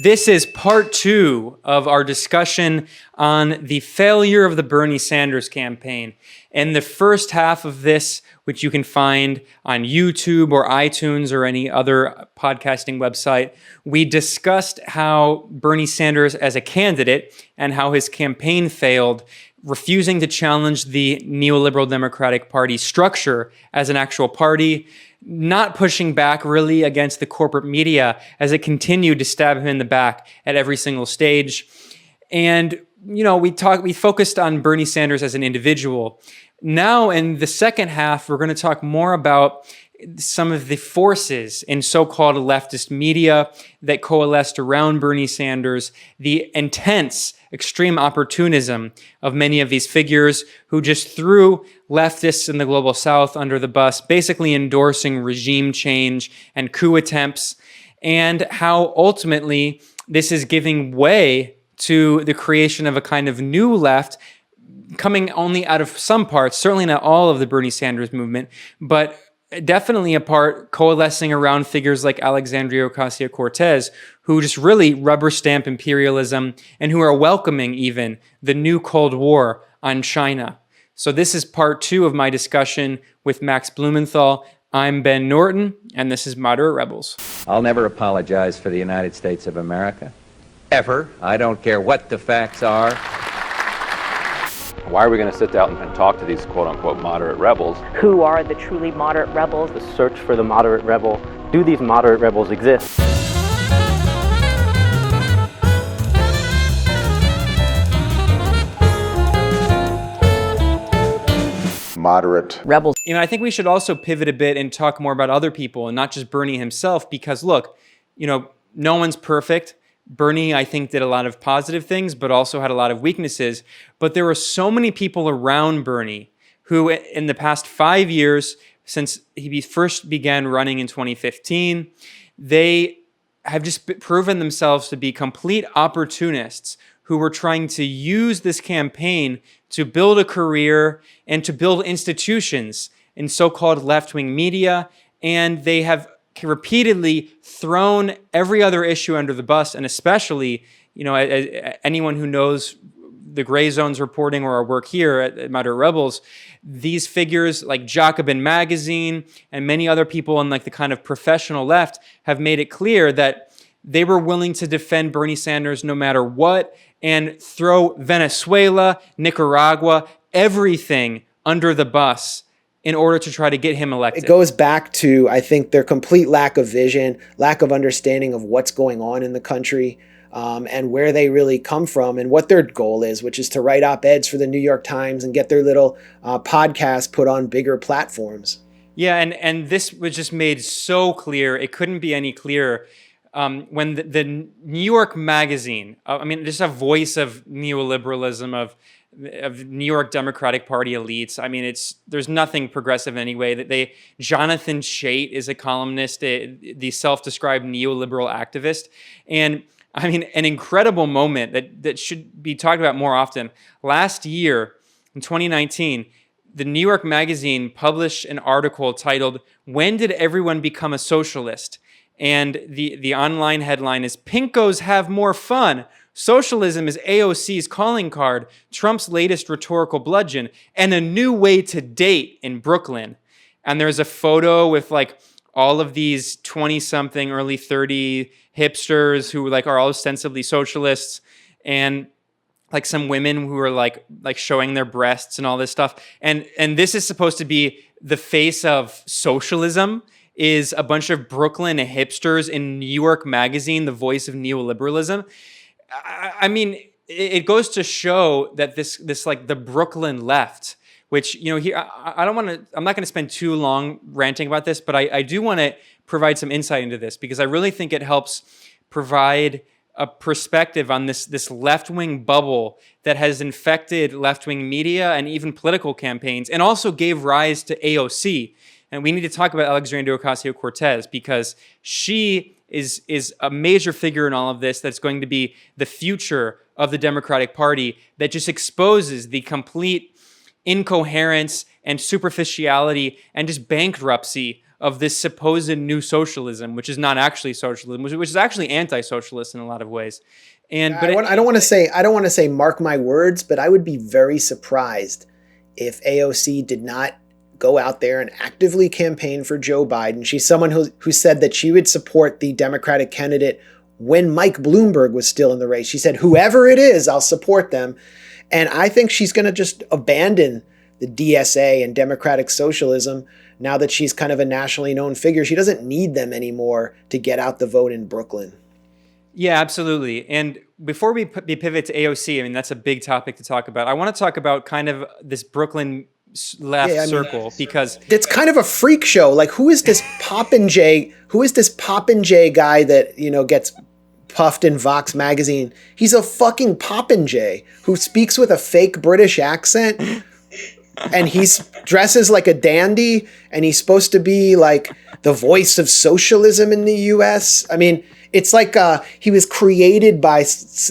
This is part 2 of our discussion on the failure of the Bernie Sanders campaign. In the first half of this, which you can find on YouTube or iTunes or any other podcasting website, we discussed how Bernie Sanders as a candidate and how his campaign failed, refusing to challenge the neoliberal Democratic Party structure as an actual party, not pushing back really against the corporate media as it continued to stab him in the back at every single stage. And, we focused on Bernie Sanders as an individual. Now, in the second half, we're going to talk more about some of the forces in so-called leftist media that coalesced around Bernie Sanders, the intense, extreme opportunism of many of these figures who just threw leftists in the global south under the bus, basically endorsing regime change and coup attempts, and how ultimately this is giving way to the creation of a kind of new left coming only out of some parts, certainly not all of the Bernie Sanders movement, but definitely a part coalescing around figures like Alexandria Ocasio Cortez, who just really rubber stamp imperialism and who are welcoming even the new Cold War on China. So this is part 2 of my discussion with Max Blumenthal. I'm Ben Norton, and this is Moderate Rebels. I'll never apologize for the United States of America. Ever. I don't care what the facts are. Why are we going to sit down and talk to these quote-unquote moderate rebels? Who are the truly moderate rebels? The search for the moderate rebel. Do these moderate rebels exist? Moderate rebels. I think we should also pivot a bit and talk more about other people and not just Bernie himself, because look, no one's perfect. Bernie, I think, did a lot of positive things, but also had a lot of weaknesses. But there were so many people around Bernie who, in the past 5 years, since he first began running in 2015, they have just proven themselves to be complete opportunists who were trying to use this campaign to build a career and to build institutions in so-called left-wing media. And they have repeatedly thrown every other issue under the bus, and especially, anyone who knows the Gray Zones reporting or our work here at Moderate Rebels, these figures like Jacobin Magazine and many other people in the kind of professional left have made it clear that they were willing to defend Bernie Sanders no matter what and throw Venezuela, Nicaragua, everything under the bus in order to try to get him elected. It goes back to, I think, their complete lack of vision, lack of understanding of what's going on in the country, and where they really come from and what their goal is, which is to write op-eds for the New York Times and get their little podcast put on bigger platforms. Yeah, and this was just made so clear. It couldn't be any clearer. When the New York Magazine, just a voice of neoliberalism, of New York Democratic Party elites. There's nothing progressive anyway. Jonathan Chait is a columnist, the self-described neoliberal activist, and an incredible moment that should be talked about more often. Last year, in 2019, the New York Magazine published an article titled "When Did Everyone Become a Socialist?" And the online headline is "Pinkos Have More Fun. Socialism is AOC's calling card, Trump's latest rhetorical bludgeon, and a new way to date in Brooklyn." And there's a photo with all of these 20-something, early 30 hipsters who are all ostensibly socialists, and some women who are like showing their breasts and all this stuff. And this is supposed to be the face of socialism, is a bunch of Brooklyn hipsters in New York Magazine, the voice of neoliberalism. It goes to show that this the Brooklyn left, which, here, I'm not going to spend too long ranting about this, but I do want to provide some insight into this because I really think it helps provide a perspective on this left-wing bubble that has infected left-wing media and even political campaigns, and also gave rise to AOC. And we need to talk about Alexandria Ocasio-Cortez because she is a major figure in all of this that's going to be the future of the Democratic Party, that just exposes the complete incoherence and superficiality and just bankruptcy of this supposed new socialism, which is not actually socialism, which is actually anti-socialist in a lot of ways. And but I don't want to say mark my words, but I would be very surprised if AOC did not go out there and actively campaign for Joe Biden. She's someone who said that she would support the Democratic candidate when Mike Bloomberg was still in the race. She said, whoever it is, I'll support them. And I think she's going to just abandon the DSA and democratic socialism now that she's kind of a nationally known figure. She doesn't need them anymore to get out the vote in Brooklyn. Yeah, absolutely. And before we pivot to AOC, I mean, that's a big topic to talk about. I want to talk about kind of this Brooklyn left circle, because it's kind of a freak show. Like, who is this Popinjay? Who is this Popinjay guy that, gets puffed in Vox magazine? He's a fucking Popinjay who speaks with a fake British accent, and he's dresses like a dandy, and he's supposed to be like the voice of socialism in the US. I mean, it's like he was created by,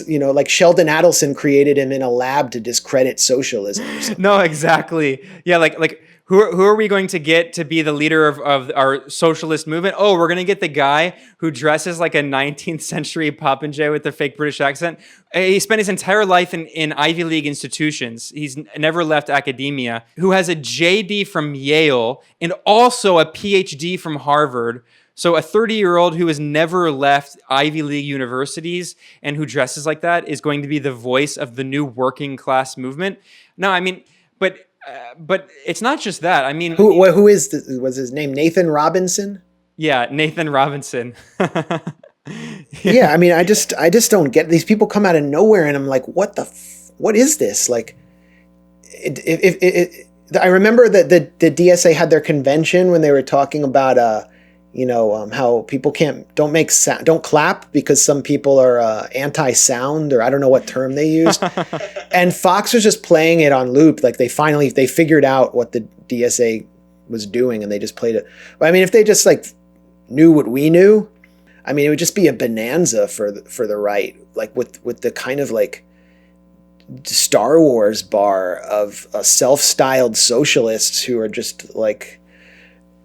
like Sheldon Adelson created him in a lab to discredit socialism. No, exactly. Yeah, like who are we going to get to be the leader of our socialist movement? Oh, we're going to get the guy who dresses like a 19th century Popinjay with a fake British accent. He spent his entire life in Ivy League institutions. He's never left academia. Who has a JD from Yale and also a PhD from Harvard. So a 30-year-old who has never left Ivy League universities and who dresses like that is going to be the voice of the new working class movement. No, I mean, but it's not just that. I mean, who was his name? Nathan Robinson? Yeah, Nathan Robinson. Yeah, I mean, I just don't get, these people come out of nowhere, and I'm like, what is this? Like, I remember that the DSA had their convention when they were talking about how people don't clap because some people are anti-sound, or I don't know what term they used. And Fox was just playing it on loop. Like they figured out what the DSA was doing, and they just played it. But I mean, if they just like knew what we knew, I mean, it would just be a bonanza for the right, like with the kind of like Star Wars bar of self-styled socialists who are just like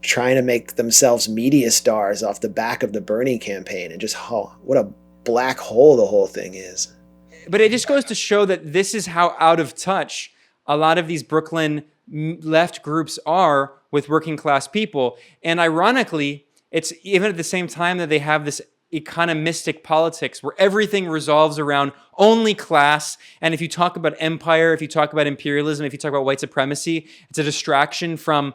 trying to make themselves media stars off the back of the Bernie campaign, and just what a black hole the whole thing is. But it just goes to show that this is how out of touch a lot of these Brooklyn left groups are with working class people. And ironically, it's even at the same time that they have this economistic politics where everything resolves around only class. And if you talk about empire, if you talk about imperialism, if you talk about white supremacy, it's a distraction from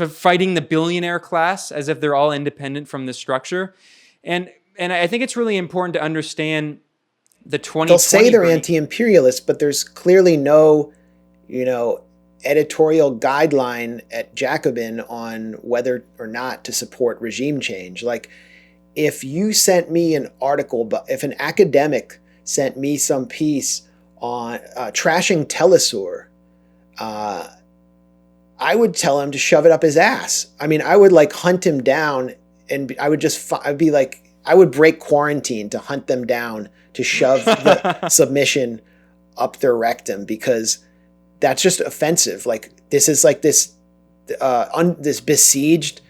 fighting the billionaire class as if they're all independent from the structure. And I think it's really important to understand the 2020. They'll say they're anti-imperialist, but there's clearly no, editorial guideline at Jacobin on whether or not to support regime change. Like, if you sent me an article, if an academic sent me some piece on trashing Telesur, I would tell him to shove it up his ass. I mean, I would like hunt him down, and I would break quarantine to hunt them down, to shove the submission up their rectum, because that's just offensive. Like, this is like this besieged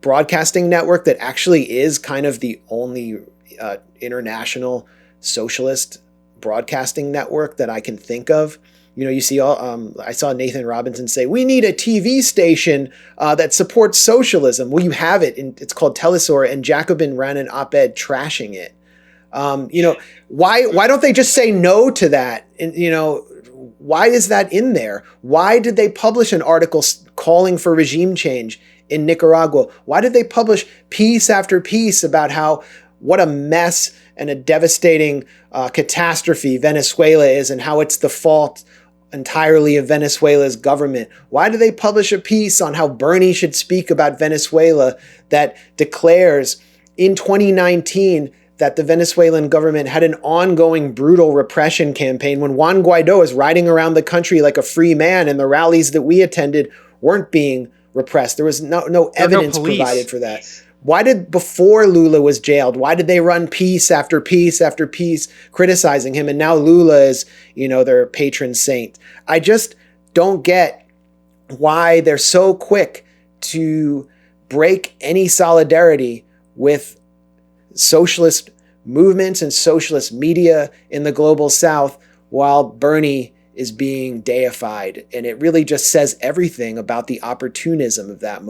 broadcasting network that actually is kind of the only international socialist broadcasting network that I can think of. You see I saw Nathan Robinson say, we need a TV station that supports socialism. Well, you have it. It's called Telesur, and Jacobin ran an op-ed trashing it. Why don't they just say no to that? And, why is that in there? Why did they publish an article calling for regime change in Nicaragua? Why did they publish piece after piece about what a mess and a devastating catastrophe Venezuela is, and how it's the fault entirely of Venezuela's government? Why do they publish a piece on how Bernie should speak about Venezuela that declares in 2019 that the Venezuelan government had an ongoing brutal repression campaign, when Juan Guaido is riding around the country like a free man, and the rallies that we attended weren't being repressed? There was no evidence provided for that. Why did, before Lula was jailed, why did they run piece after piece after piece criticizing him? And now Lula is, their patron saint. I just don't get why they're so quick to break any solidarity with socialist movements and socialist media in the global South, while Bernie is being deified. And it really just says everything about the opportunism of that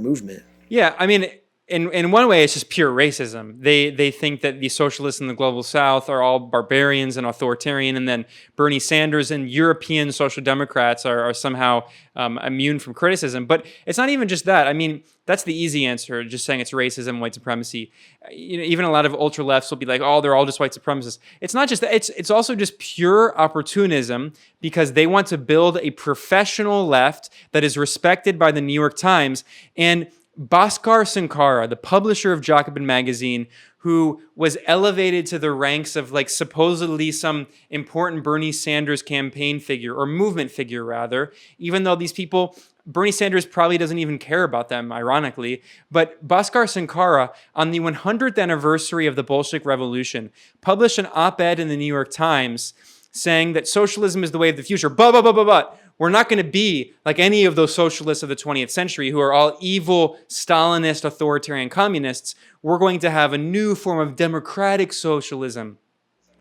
movement. Yeah, I mean, in one way, it's just pure racism. They think that the socialists in the global South are all barbarians and authoritarian, and then Bernie Sanders and European social democrats are somehow immune from criticism. But it's not even just that. I mean, that's the easy answer, just saying it's racism, white supremacy. You know, even a lot of ultra lefts will be like, oh, they're all just white supremacists. It's not just that. It's also just pure opportunism, because they want to build a professional left that is respected by the New York Times. And Bhaskar Sankara, the publisher of Jacobin Magazine, who was elevated to the ranks of like supposedly some important Bernie Sanders campaign figure, or movement figure rather, even though these people, Bernie Sanders probably doesn't even care about them, ironically. But Bhaskar Sankara, on the 100th anniversary of the Bolshevik Revolution, published an op-ed in the New York Times saying that socialism is the way of the future. But we're not going to be like any of those socialists of the 20th century who are all evil, Stalinist, authoritarian communists. We're going to have a new form of democratic socialism.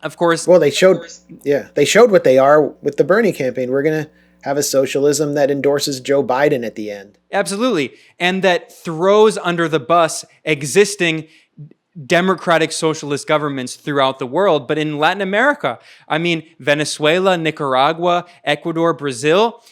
Of course. Well, they showed what they are with the Bernie campaign. We're going to have a socialism that endorses Joe Biden at the end. Absolutely. And that throws under the bus existing democratic socialist governments throughout the world. But in Latin America, I mean, Venezuela, Nicaragua, Ecuador, Brazil.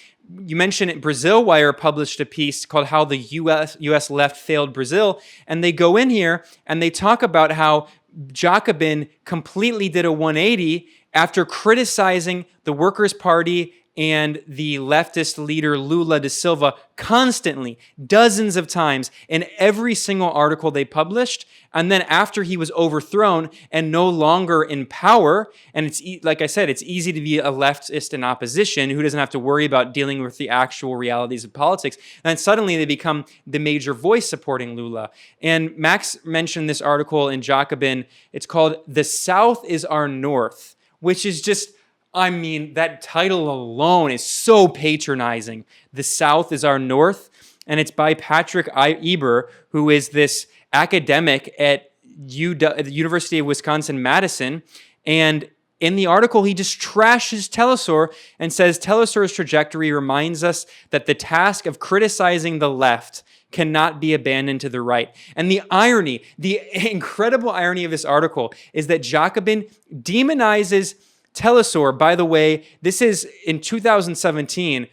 You mentioned it, Brazil Wire published a piece called How the US Left Failed Brazil. And they go in here and they talk about how Jacobin completely did a 180 after criticizing the Workers' Party and the leftist leader Lula da Silva constantly, dozens of times, in every single article they published. And then after he was overthrown and no longer in power, and it's like I said, it's easy to be a leftist in opposition who doesn't have to worry about dealing with the actual realities of politics. And then suddenly they become the major voice supporting Lula. And Max mentioned this article in Jacobin. It's called "The South is Our North," which is just, I mean, that title alone is so patronizing. The South is Our North. And it's by Patrick Eber, who is this academic at the University of Wisconsin-Madison. And in the article, he just trashes Telesur and says Telesur's trajectory reminds us that the task of criticizing the left cannot be abandoned to the right. And the irony, the incredible irony of this article is that Jacobin demonizes Telesur. By the way, this is in 2017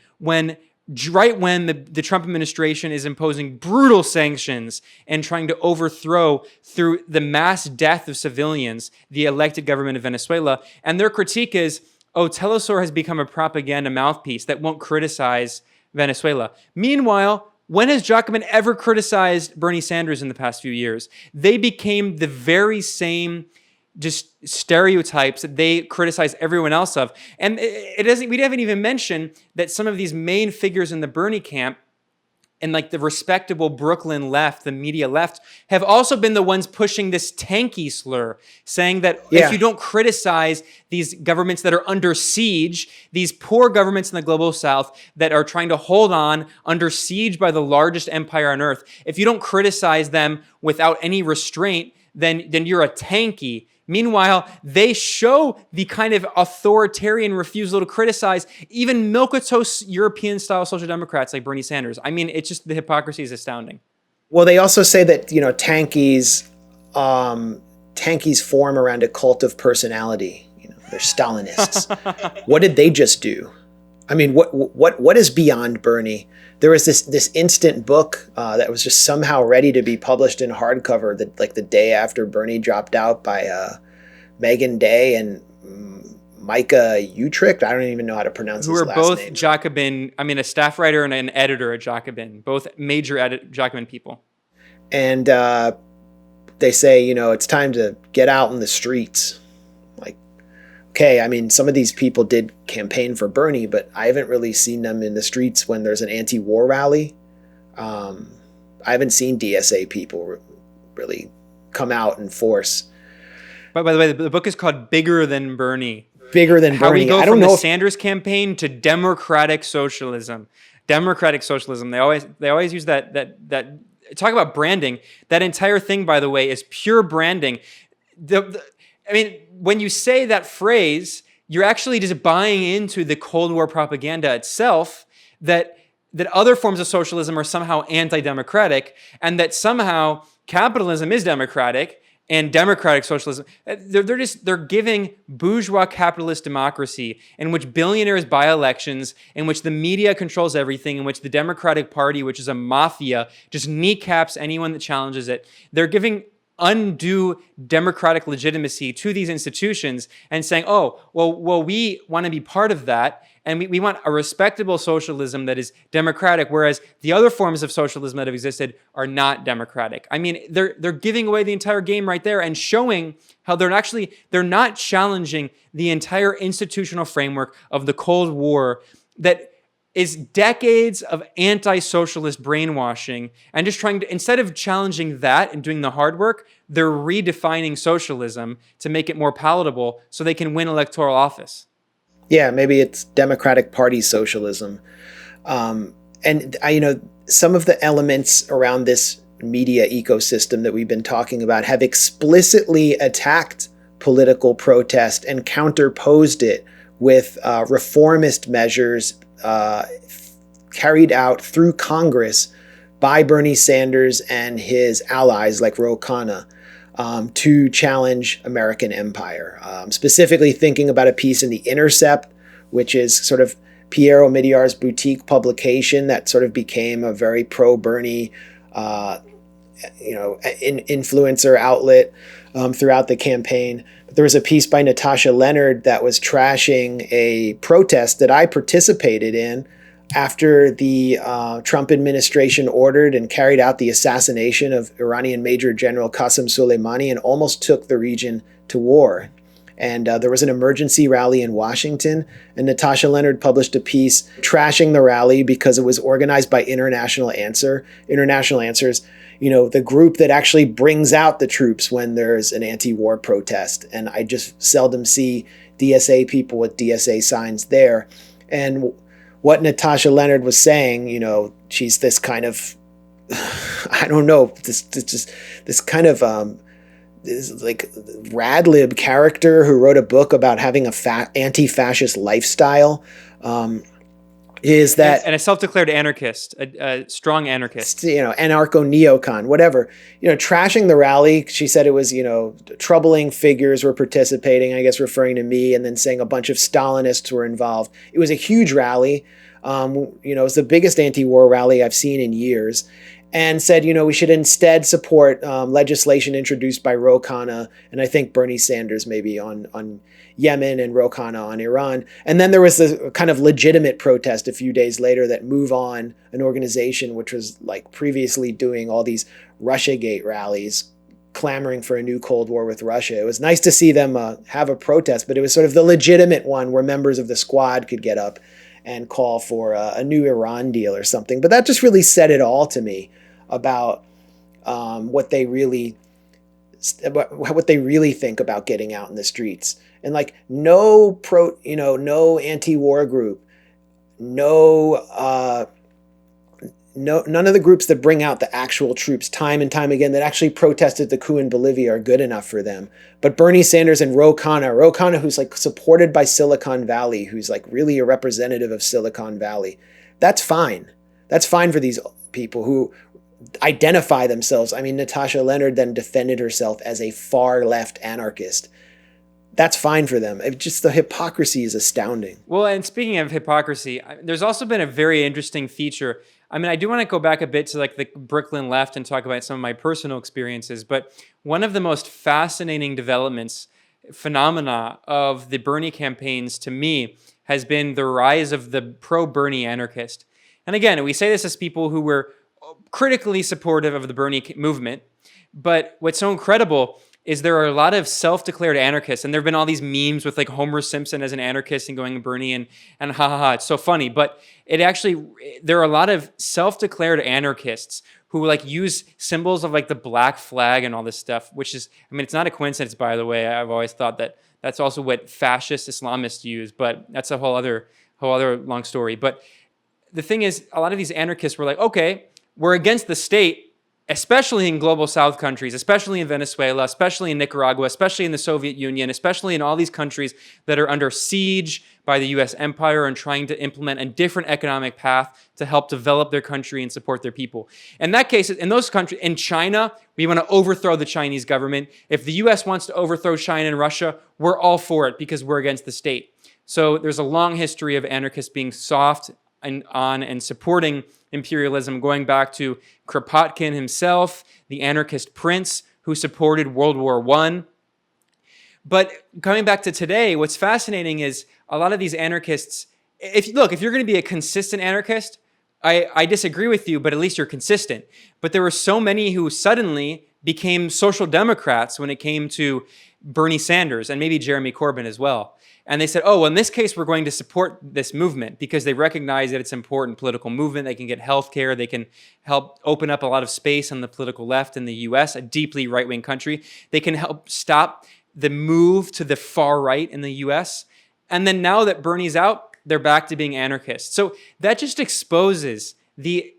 right when the Trump administration is imposing brutal sanctions and trying to overthrow, through the mass death of civilians, the elected government of Venezuela. And their critique is, oh, Telesur has become a propaganda mouthpiece that won't criticize Venezuela. Meanwhile, when has Jacobin ever criticized Bernie Sanders in the past few years? They became the very same just stereotypes that they criticize everyone else of. And we haven't even mentioned that some of these main figures in the Bernie camp and like the respectable Brooklyn left, the media left, have also been the ones pushing this tanky slur, saying that if you don't criticize these governments that are under siege, these poor governments in the global South that are trying to hold on under siege by the largest empire on earth, if you don't criticize them without any restraint, then you're a tanky. Meanwhile, they show the kind of authoritarian refusal to criticize even milquetoast European-style social democrats like Bernie Sanders. I mean, it's just, the hypocrisy is astounding. Well, they also say that, tankies form around a cult of personality. They're Stalinists. What did they just do? I mean, what is beyond Bernie? There was this instant book that was just somehow ready to be published in hardcover the day after Bernie dropped out, by Megan Day and Micah Utrecht. I don't even know how to pronounce his last name. Who are both Jacobin, a staff writer and an editor at Jacobin, both major Jacobin people. And they say, it's time to get out in the streets. Okay, some of these people did campaign for Bernie, but I haven't really seen them in the streets when there's an anti-war rally. I haven't seen DSA people really come out in force. But by the way, the book is called Bigger Than Bernie. Bigger Than How Bernie. we go I don't from know the if Sanders campaign to democratic socialism. Democratic socialism. They always use that talk about branding. That entire thing, by the way, is pure branding. I mean, when you say that phrase, you're actually just buying into the Cold War propaganda itself that other forms of socialism are somehow anti-democratic, and that somehow capitalism is democratic and democratic socialism. They're giving bourgeois capitalist democracy in which billionaires buy elections, in which the media controls everything, in which the Democratic Party, which is a mafia, just kneecaps anyone that challenges it. They're giving undue democratic legitimacy to these institutions and saying, oh, well, we want to be part of that, and we want a respectable socialism that is democratic, whereas the other forms of socialism that have existed are not democratic. I mean, they're giving away the entire game right there and showing how they're not challenging the entire institutional framework of the Cold War that is decades of anti-socialist brainwashing, and just trying to, instead of challenging that and doing the hard work, they're redefining socialism to make it more palatable so they can win electoral office. Yeah, maybe it's Democratic Party socialism. And some of the elements around this media ecosystem that we've been talking about have explicitly attacked political protest and counterposed it with reformist measures carried out through Congress by Bernie Sanders and his allies like Ro Khanna to challenge American empire. Specifically thinking about a piece in The Intercept, which is sort of Pierre Omidyar's boutique publication that sort of became a very pro-Bernie influencer outlet throughout the campaign. But there was a piece by Natasha Leonard that was trashing a protest that I participated in after the Trump administration ordered and carried out the assassination of Iranian Major General Qasem Soleimani and almost took the region to war. And there was an emergency rally in Washington, and Natasha Leonard published a piece trashing the rally because it was organized by International Answers, the group that actually brings out the troops when there's an anti-war protest. And I just seldom see DSA people with DSA signs there. And what Natasha Leonard was saying, she's this kind of, I don't know, this kind of this like Radlib character who wrote a book about having a anti-fascist lifestyle. Is that and a self-declared anarchist, a strong anarchist, anarcho-neocon, whatever, trashing the rally. She said it was, troubling figures were participating, I guess referring to me, and then saying a bunch of Stalinists were involved. It was a huge rally. It was the biggest anti-war rally I've seen in years, and said, we should instead support legislation introduced by Ro Khanna, and I think Bernie Sanders maybe on Yemen and Ro Khanna on Iran. And then there was this kind of legitimate protest a few days later that Move On, an organization which was like previously doing all these Russiagate rallies, clamoring for a new Cold War with Russia. It was nice to see them have a protest, but it was sort of the legitimate one where members of the squad could get up and call for a new Iran deal or something. But that just really said it all to me about what they really think about getting out in the streets. And like no anti-war group, none of the groups that bring out the actual troops time and time again that actually protested the coup in Bolivia are good enough for them. But Bernie Sanders and Ro Khanna, who's like supported by Silicon Valley, who's like really a representative of Silicon Valley, that's fine. That's fine for these people who identify themselves. I mean, Natasha Leonard then defended herself as a far left anarchist. That's fine for them. Just the hypocrisy is astounding. Well, and speaking of hypocrisy, there's also been a very interesting feature. I mean, I do want to go back a bit to like the Brooklyn left and talk about some of my personal experiences, but one of the most fascinating phenomena of the Bernie campaigns to me has been the rise of the pro-Bernie anarchist. And again, we say this as people who were critically supportive of the Bernie movement, but what's so incredible is there are a lot of self-declared anarchists, and there have been all these memes with like Homer Simpson as an anarchist and going Bernie and ha ha ha, it's so funny. But there are a lot of self-declared anarchists who like use symbols of like the black flag and all this stuff, which is, I mean, it's not a coincidence, by the way. I've always thought that that's also what fascist Islamists use, but that's a whole other long story. But the thing is, a lot of these anarchists were like, okay, we're against the state, especially in global South countries, especially in Venezuela, especially in Nicaragua, especially in the Soviet Union, especially in all these countries that are under siege by the US empire and trying to implement a different economic path to help develop their country and support their people. In that case, in those countries, in China, we want to overthrow the Chinese government. If the US wants to overthrow China and Russia, we're all for it because we're against the state. So there's a long history of anarchists being soft and supporting imperialism, going back to Kropotkin himself, the anarchist prince who supported World War I. But coming back to today, what's fascinating is a lot of these anarchists, if you're going to be a consistent anarchist, I disagree with you, but at least you're consistent. But there were so many who suddenly became social democrats when it came to Bernie Sanders and maybe Jeremy Corbyn as well. And they said, oh, well, in this case, we're going to support this movement because they recognize that it's an important political movement. They can get health care. They can help open up a lot of space on the political left in the US, a deeply right-wing country. They can help stop the move to the far right in the US. And then now that Bernie's out, they're back to being anarchists. So that just exposes the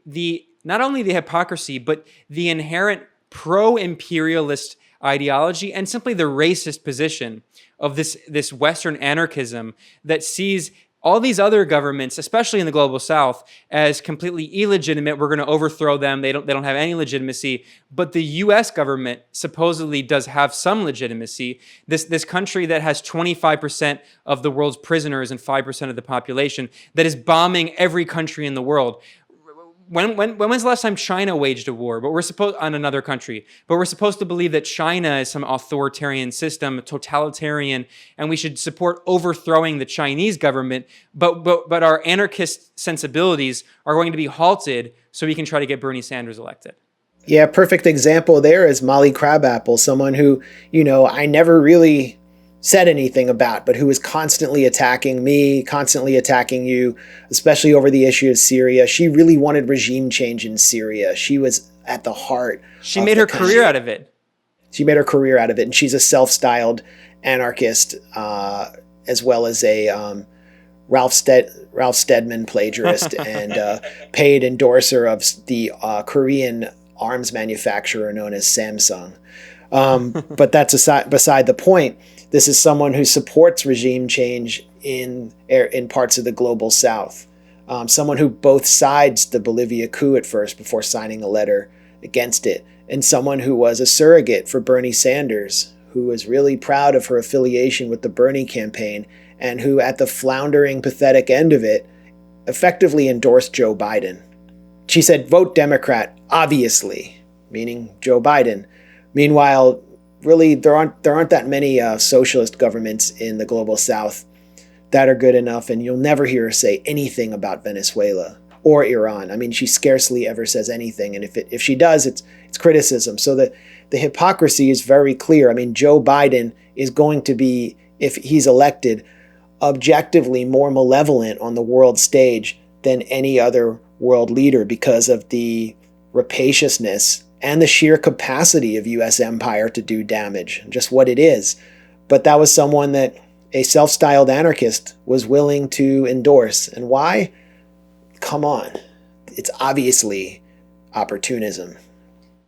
not only the hypocrisy, but the inherent pro-imperialist ideology and simply the racist position of this Western anarchism that sees all these other governments, especially in the global South, as completely illegitimate. We're going to overthrow them. They don't have any legitimacy. But the U.S. government supposedly does have some legitimacy. This country that has 25% of the world's prisoners and 5% of the population, that is bombing every country in the world. When's the last time China waged a war? But we're supposed on another country. But we're supposed to believe that China is some authoritarian system, totalitarian, and we should support overthrowing the Chinese government. But our anarchist sensibilities are going to be halted so we can try to get Bernie Sanders elected. Yeah, perfect example there is Molly Crabapple, someone who, I never really said anything about, but who was constantly attacking me, constantly attacking you, especially over the issue of Syria. She really wanted regime change in Syria. She was at the heart. She made her career out of it. She made her career out of it, and she's a self-styled anarchist, as well as a Ralph Steadman plagiarist and paid endorser of the Korean arms manufacturer known as Samsung. But that's beside the point. This is someone who supports regime change in parts of the global South. Someone who both sides the Bolivia coup at first before signing a letter against it. And someone who was a surrogate for Bernie Sanders, who was really proud of her affiliation with the Bernie campaign, and who at the floundering, pathetic end of it, effectively endorsed Joe Biden. She said, vote Democrat, obviously, meaning Joe Biden. Meanwhile, really, there aren't that many socialist governments in the global South that are good enough, and you'll never hear her say anything about Venezuela or Iran. I mean, she scarcely ever says anything, and if she does, it's criticism. So the hypocrisy is very clear. I mean, Joe Biden is going to be, if he's elected, objectively more malevolent on the world stage than any other world leader because of the rapaciousness and the sheer capacity of U.S. empire to do damage, just what it is. But that was someone that a self-styled anarchist was willing to endorse. And why? Come on. It's obviously opportunism.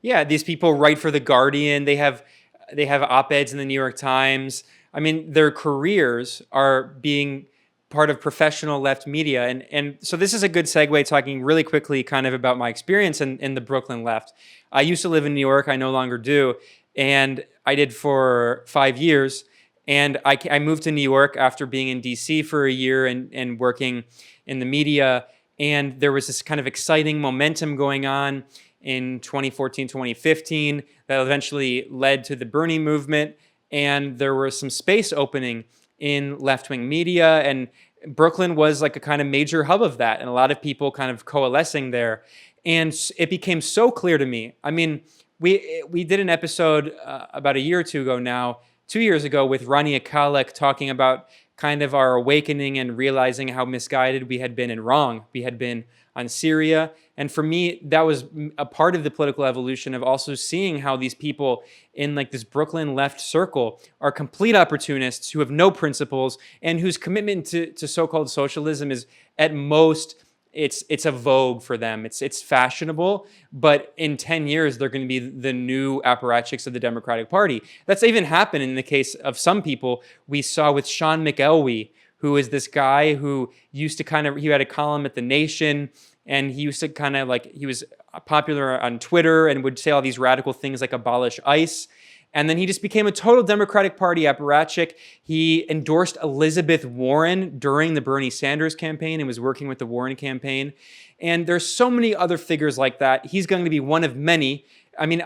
Yeah, these people write for The Guardian. They have op-eds in the New York Times. I mean, their careers are being part of professional left media. And so this is a good segue, talking really quickly kind of about my experience in the Brooklyn left. I used to live in New York. I no longer do. And I did for 5 years. And I moved to New York after being in D.C. for a year and working in the media. And there was this kind of exciting momentum going on in 2014, 2015 that eventually led to the Bernie movement. And there was some space opening in left-wing media, and Brooklyn was like a kind of major hub of that, and a lot of people kind of coalescing there. And it became so clear to me. I mean, we did an episode about a year or two ago now, 2 years ago, with Rania Khalek talking about kind of our awakening and realizing how misguided we had been and wrong we had been on Syria. And for me, that was a part of the political evolution of also seeing how these people in like this Brooklyn left circle are complete opportunists who have no principles and whose commitment to so-called socialism is at most it's a vogue for them. It's fashionable, but in 10 years, they're going to be the new apparatchiks of the Democratic Party. That's even happened in the case of some people. We saw with Sean McElwee, who is this guy who used to he had a column at The Nation, and he used to he was popular on Twitter and would say all these radical things like abolish ICE. And then he just became a total Democratic Party apparatchik. He endorsed Elizabeth Warren during the Bernie Sanders campaign and was working with the Warren campaign. And there's so many other figures like that. He's going to be one of many. I mean,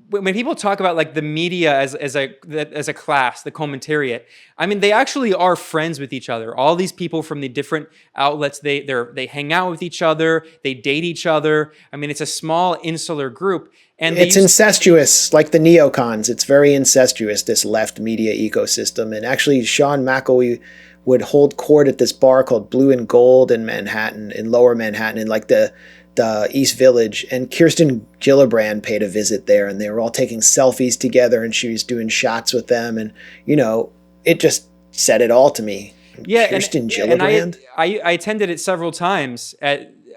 when people talk about like the media as a class, the commentariat, I mean, they actually are friends with each other. All these people from the different outlets, they hang out with each other, they date each other. I mean, it's a small insular group. And it's incestuous, like the neocons. It's very incestuous, this left media ecosystem. And actually, Sean McElwee would hold court at this bar called Blue and Gold in Manhattan, in Lower Manhattan, in like the East Village, and Kirsten Gillibrand paid a visit there, and they were all taking selfies together, and she was doing shots with them, and it just said it all to me. Yeah, Kirsten Gillibrand. And I attended it several times.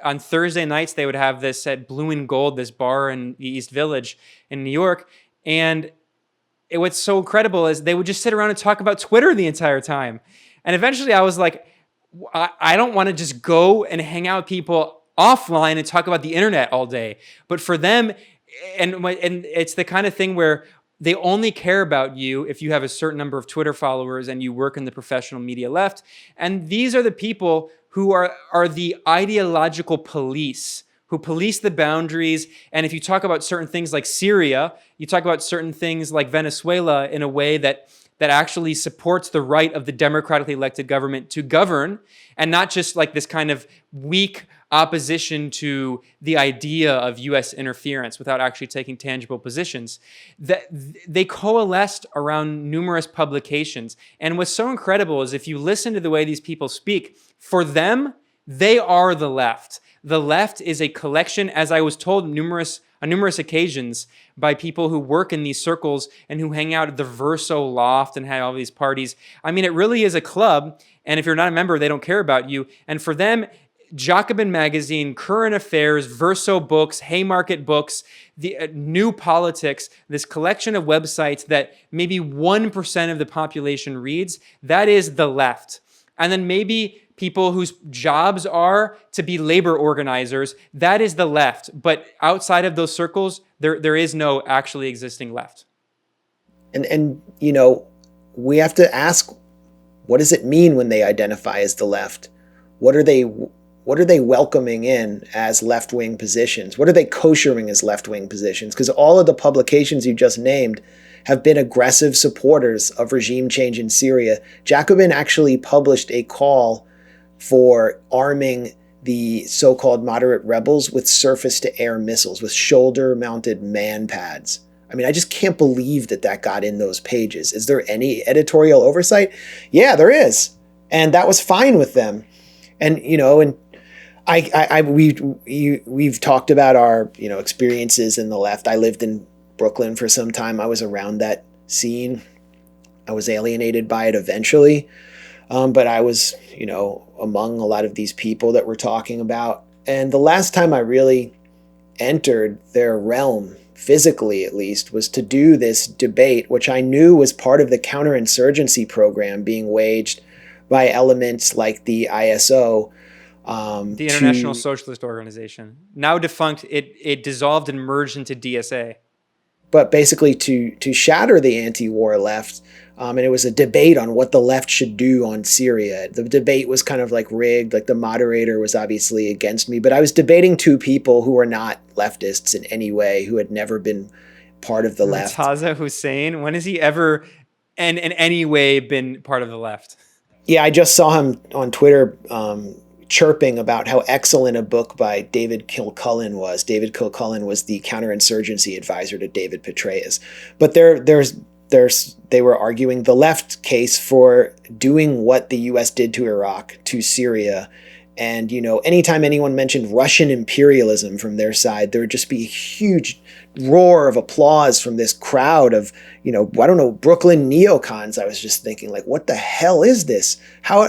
On Thursday nights, they would have this at Blue and Gold, this bar in the East Village in New York, and what's so incredible is they would just sit around and talk about Twitter the entire time. And eventually, I was like, I don't want to just go and hang out with people offline and talk about the internet all day. But for them, and it's the kind of thing where they only care about you if you have a certain number of Twitter followers and you work in the professional media left. And these are the people who are the ideological police, who police the boundaries. And if you talk about certain things like Syria, you talk about certain things like Venezuela in a way that actually supports the right of the democratically elected government to govern, and not just like this kind of weak opposition to the idea of U.S. interference without actually taking tangible positions. That they coalesced around numerous publications. And what's so incredible is if you listen to the way these people speak, for them, they are the left. The left is a collection, as I was told on numerous occasions by people who work in these circles and who hang out at the Verso Loft and have all these parties. I mean, it really is a club. And if you're not a member, they don't care about you. And for them, Jacobin Magazine, Current Affairs, Verso Books, Haymarket Books, the New Politics, this collection of websites that maybe 1% of the population reads, that is the left. And then maybe people whose jobs are to be labor organizers, that is the left. But outside of those circles, there is no actually existing left. And we have to ask, what does it mean when they identify as the left? What are they welcoming in as left-wing positions? What are they koshering as left-wing positions? Because all of the publications you just named have been aggressive supporters of regime change in Syria. Jacobin actually published a call for arming the so-called moderate rebels with surface-to-air missiles, with shoulder-mounted man pads. I mean, I just can't believe that got in those pages. Is there any editorial oversight? Yeah, there is. And that was fine with them. And, we've talked about our, experiences in the left. I lived in Brooklyn for some time. I was around that scene. I was alienated by it eventually. But I was, among a lot of these people that we're talking about. And the last time I really entered their realm, physically at least, was to do this debate, which I knew was part of the counterinsurgency program being waged by elements like the ISO. The International Socialist Organization. Now defunct, it dissolved and merged into DSA. But basically to shatter the anti-war left. And it was a debate on what the left should do on Syria. The debate was kind of like rigged. Like the moderator was obviously against me. But I was debating two people who were not leftists in any way, who had never been part of the left. Taza Hussein, when has he ever in any way been part of the left? Yeah, I just saw him on Twitter chirping about how excellent a book by David Kilcullen was. David Kilcullen was the counterinsurgency advisor to David Petraeus. But they were arguing the left case for doing what the U.S. did to Iraq, to Syria. And, anytime anyone mentioned Russian imperialism from their side, there would just be a huge roar of applause from this crowd of, Brooklyn neocons. I was just thinking, like, what the hell is this? How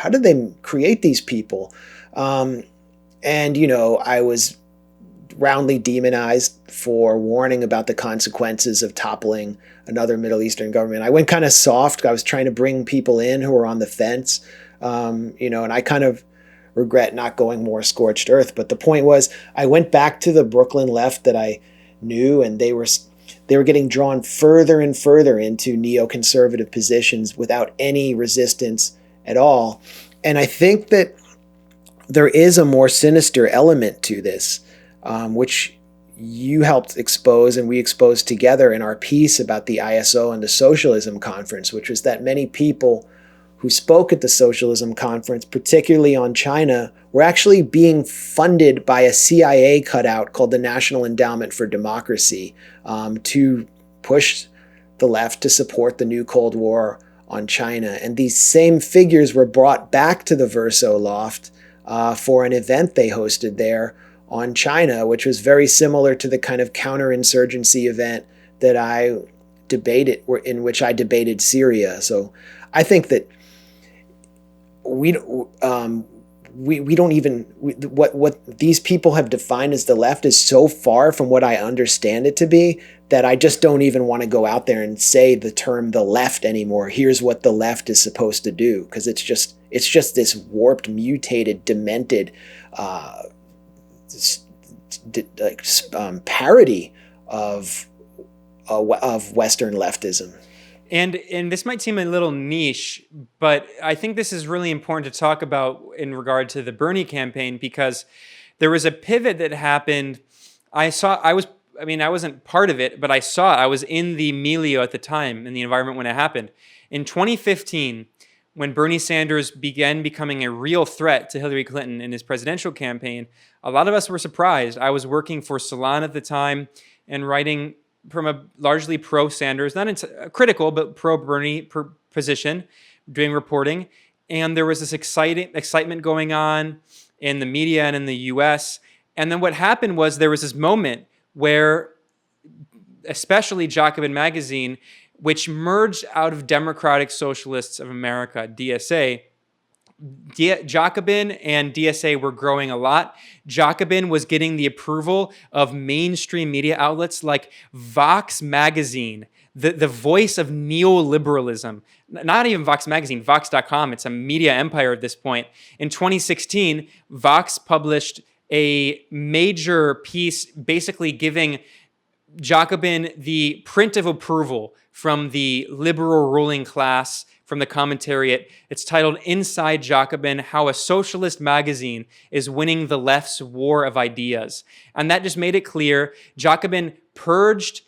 did they create these people? And, I was roundly demonized for warning about the consequences of toppling another Middle Eastern government. I went kind of soft. I was trying to bring people in who were on the fence, and I kind of regret not going more scorched earth. But the point was, I went back to the Brooklyn left that I knew, and they were getting drawn further and further into neoconservative positions without any resistance at all. And I think that there is a more sinister element to this, which you helped expose and we exposed together in our piece about the ISO and the Socialism Conference, which was that many people who spoke at the Socialism Conference, particularly on China, were actually being funded by a CIA cutout called the National Endowment for Democracy to push the left to support the new Cold War on China. And these same figures were brought back to the Verso Loft for an event they hosted there on China, which was very similar to the kind of counterinsurgency event that I debated, in which I debated Syria. So I think that what these people have defined as the left is so far from what I understand it to be that I just don't even want to go out there and say the term the left anymore. Here's what the left is supposed to do, because it's just this warped, mutated, demented parody of Western leftism. And this might seem a little niche, but I think this is really important to talk about in regard to the Bernie campaign, because there was a pivot that happened. I wasn't part of it, but I saw it. I was in the milieu at the time, in the environment when it happened. In 2015, when Bernie Sanders began becoming a real threat to Hillary Clinton in his presidential campaign, a lot of us were surprised. I was working for Salon at the time and writing from a largely pro-Sanders, not critical, but pro-Bernie position, doing reporting. And there was this excitement going on in the media and in the US. And then what happened was there was this moment where, especially Jacobin Magazine, which merged out of Democratic Socialists of America, DSA, Jacobin and DSA were growing a lot. Jacobin was getting the approval of mainstream media outlets like Vox Magazine, the voice of neoliberalism. Not even Vox Magazine, Vox.com. It's a media empire at this point. In 2016, Vox published a major piece basically giving Jacobin the print of approval from the liberal ruling class, from the commentariat. It's titled "Inside Jacobin: How a Socialist Magazine is Winning the Left's War of Ideas." And that just made it clear. Jacobin pushed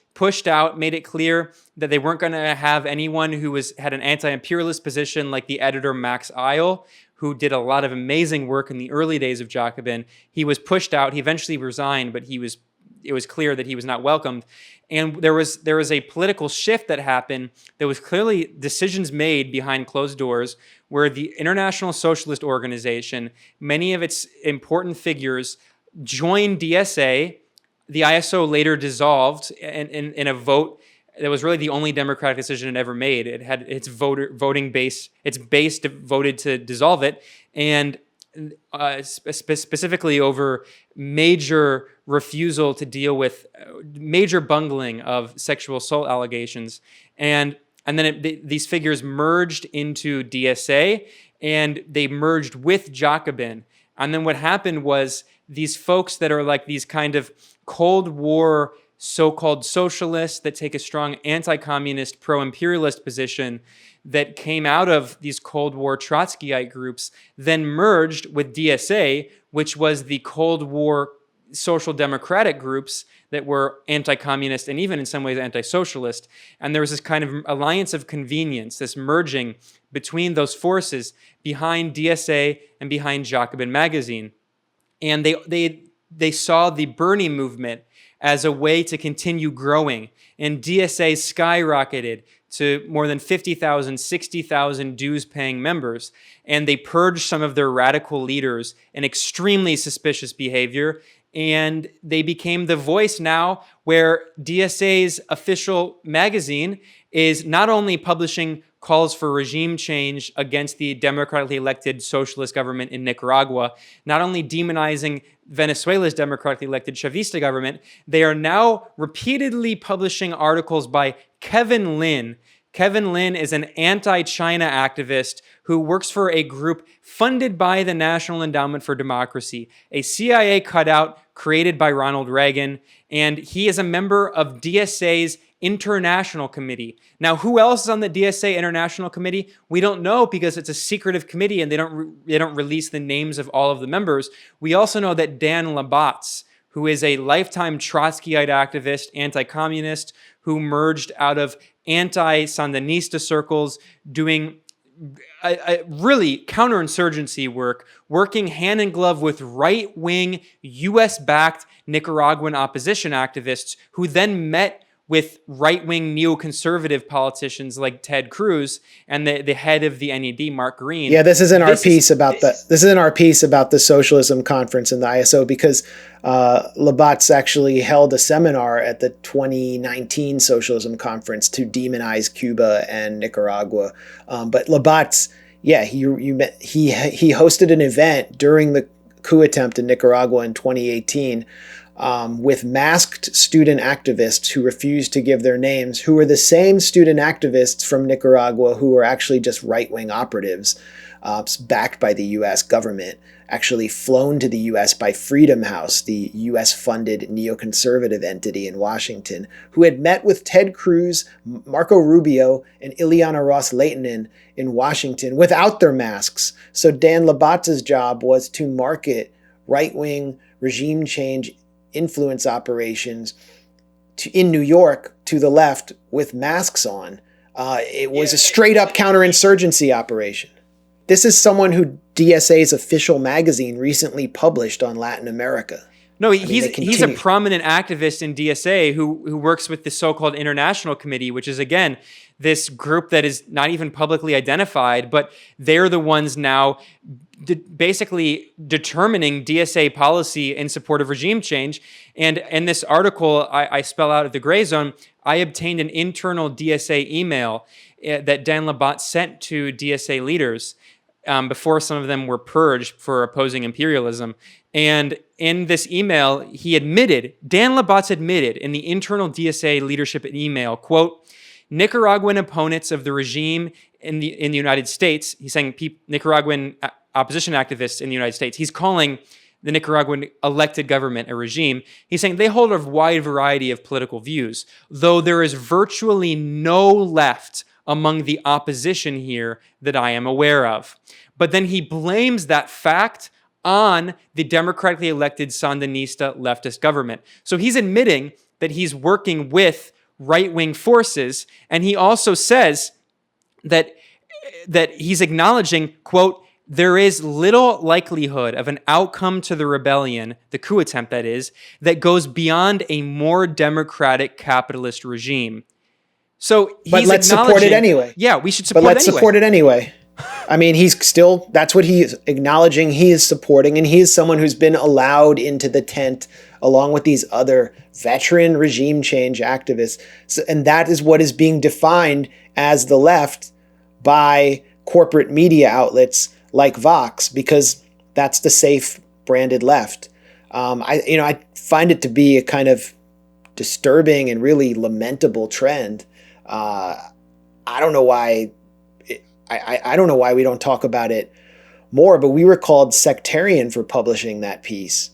out, made it clear that they weren't going to have anyone who had an anti-imperialist position like the editor Max Eil, who did a lot of amazing work in the early days of Jacobin. He was pushed out. He eventually resigned, but it was clear that he was not welcomed. And there was a political shift that happened. There was clearly decisions made behind closed doors where the International Socialist Organization, many of its important figures, joined DSA. The ISO later dissolved in a vote that was really the only democratic decision it ever made. It had its voting base, its base voted to dissolve it, and specifically over major refusal to deal with major bungling of sexual assault allegations. And then these figures merged into DSA, and they merged with Jacobin. And then what happened was these folks that are like these kind of Cold War so-called socialists that take a strong anti-communist, pro-imperialist position that came out of these Cold War Trotskyite groups, then merged with DSA, which was the Cold War social democratic groups that were anti-communist and even in some ways anti-socialist. And there was this kind of alliance of convenience, this merging between those forces behind DSA and behind Jacobin Magazine. And they saw the Bernie movement as a way to continue growing. And DSA skyrocketed to more than 50,000, 60,000 dues-paying members. And they purged some of their radical leaders and extremely suspicious behavior. and they became the voice now where DSA's official magazine is not only publishing calls for regime change against the democratically elected socialist government in Nicaragua, not only demonizing Venezuela's democratically elected Chavista government, they are now repeatedly publishing articles by Kevin Lin. Kevin Lin is an anti-China activist who works for a group funded by the National Endowment for Democracy, a CIA cutout created by Ronald Reagan, and he is a member of DSA's International Committee. Now, who else is on the DSA International Committee? We don't know because it's a secretive committee and they don't release the names of all of the members. We also know that Dan Labatz, who is a lifetime Trotskyite activist, anti-communist, who merged out of anti-Sandinista circles, doing a really counterinsurgency work, working hand in glove with right-wing, US-backed Nicaraguan opposition activists who then met with right-wing neoconservative politicians like Ted Cruz and the head of the NED, Mark Green. Yeah, this isn't our piece about the socialism conference in the ISO, because Labatz actually held a seminar at the 2019 socialism conference to demonize Cuba and Nicaragua. But Labatz, yeah, he hosted an event during the coup attempt in Nicaragua in 2018. With masked student activists who refused to give their names, who were the same student activists from Nicaragua who were actually just right-wing operatives, backed by the U.S. government, actually flown to the U.S. by Freedom House, the U.S.-funded neoconservative entity in Washington, who had met with Ted Cruz, Marco Rubio, and Ileana Ros-Lehtinen in Washington without their masks. So Dan Labatz's job was to market right-wing regime change influence operations in New York to the left with masks on. It was a straight up counterinsurgency operation. This is someone who DSA's official magazine recently published on Latin America. No, he's a prominent activist in DSA who works with the so-called International Committee, which is, again, this group that is not even publicly identified, but they're the ones now basically determining DSA policy in support of regime change. And in this article I spell out of the gray zone, I obtained an internal DSA email that Dan Labatz sent to DSA leaders before some of them were purged for opposing imperialism. And in this email, Dan Labatz admitted in the internal DSA leadership email, quote, Nicaraguan opponents of the regime in the United States, he's saying Nicaraguan opposition activists in the United States, he's calling the Nicaraguan elected government a regime. He's saying they hold a wide variety of political views, though there is virtually no left among the opposition here that I am aware of. But then he blames that fact on the democratically elected Sandinista leftist government. So he's admitting that he's working with right-wing forces, and he also says that he's acknowledging, quote, there is little likelihood of an outcome to the rebellion, the coup attempt that is, that goes beyond a more democratic capitalist regime. So he's but let's support it anyway. Yeah, we should support it anyway. But let's support it anyway. I mean, that's what he's acknowledging he is supporting, and he is someone who's been allowed into the tent along with these other veteran regime change activists. And that is what is being defined as the left by corporate media outlets like Vox, because that's the safe branded left. I find it to be a kind of disturbing and really lamentable trend. I don't know why. I don't know why we don't talk about it more, but we were called sectarian for publishing that piece.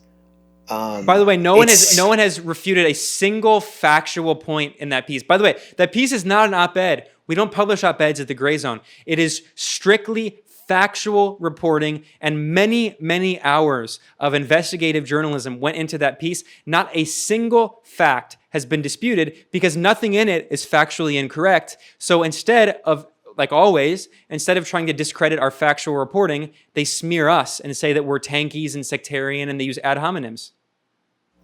By the way, no one has refuted a single factual point in that piece. By the way, that piece is not an op-ed. We don't publish op-eds at the Gray Zone. It is strictly factual reporting, and many, many hours of investigative journalism went into that piece. Not a single fact has been disputed because nothing in it is factually incorrect. So instead of, like always, instead of trying to discredit our factual reporting, they smear us and say that we're tankies and sectarian, and they use ad hominems.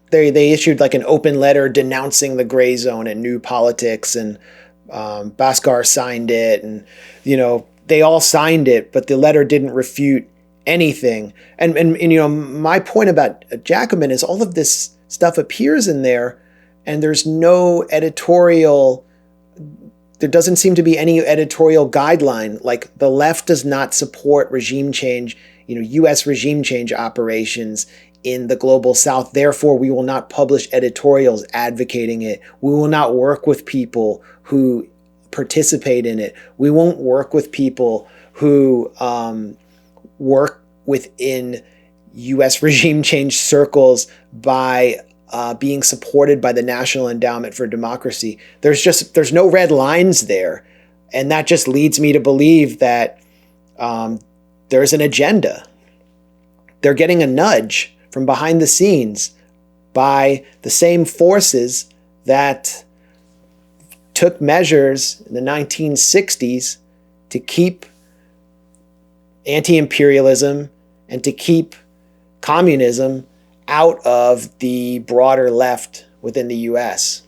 They issued like an open letter denouncing the Gray Zone and New Politics, and Bhaskar signed it, and they all signed it, but the letter didn't refute anything. And you know, my point about Jacobin is all of this stuff appears in there, and there's no editorial. There doesn't seem to be any editorial guideline. Like, the left does not support regime change, you know, U.S. regime change operations in the global South. Therefore, we will not publish editorials advocating it. We will not work with people who participate in it. We won't work with people who work within U.S. regime change circles by being supported by the National Endowment for Democracy. There's no red lines there. And that just leads me to believe that there's an agenda. They're getting a nudge from behind the scenes by the same forces that took measures in the 1960s to keep anti-imperialism and to keep communism out of the broader left within the US.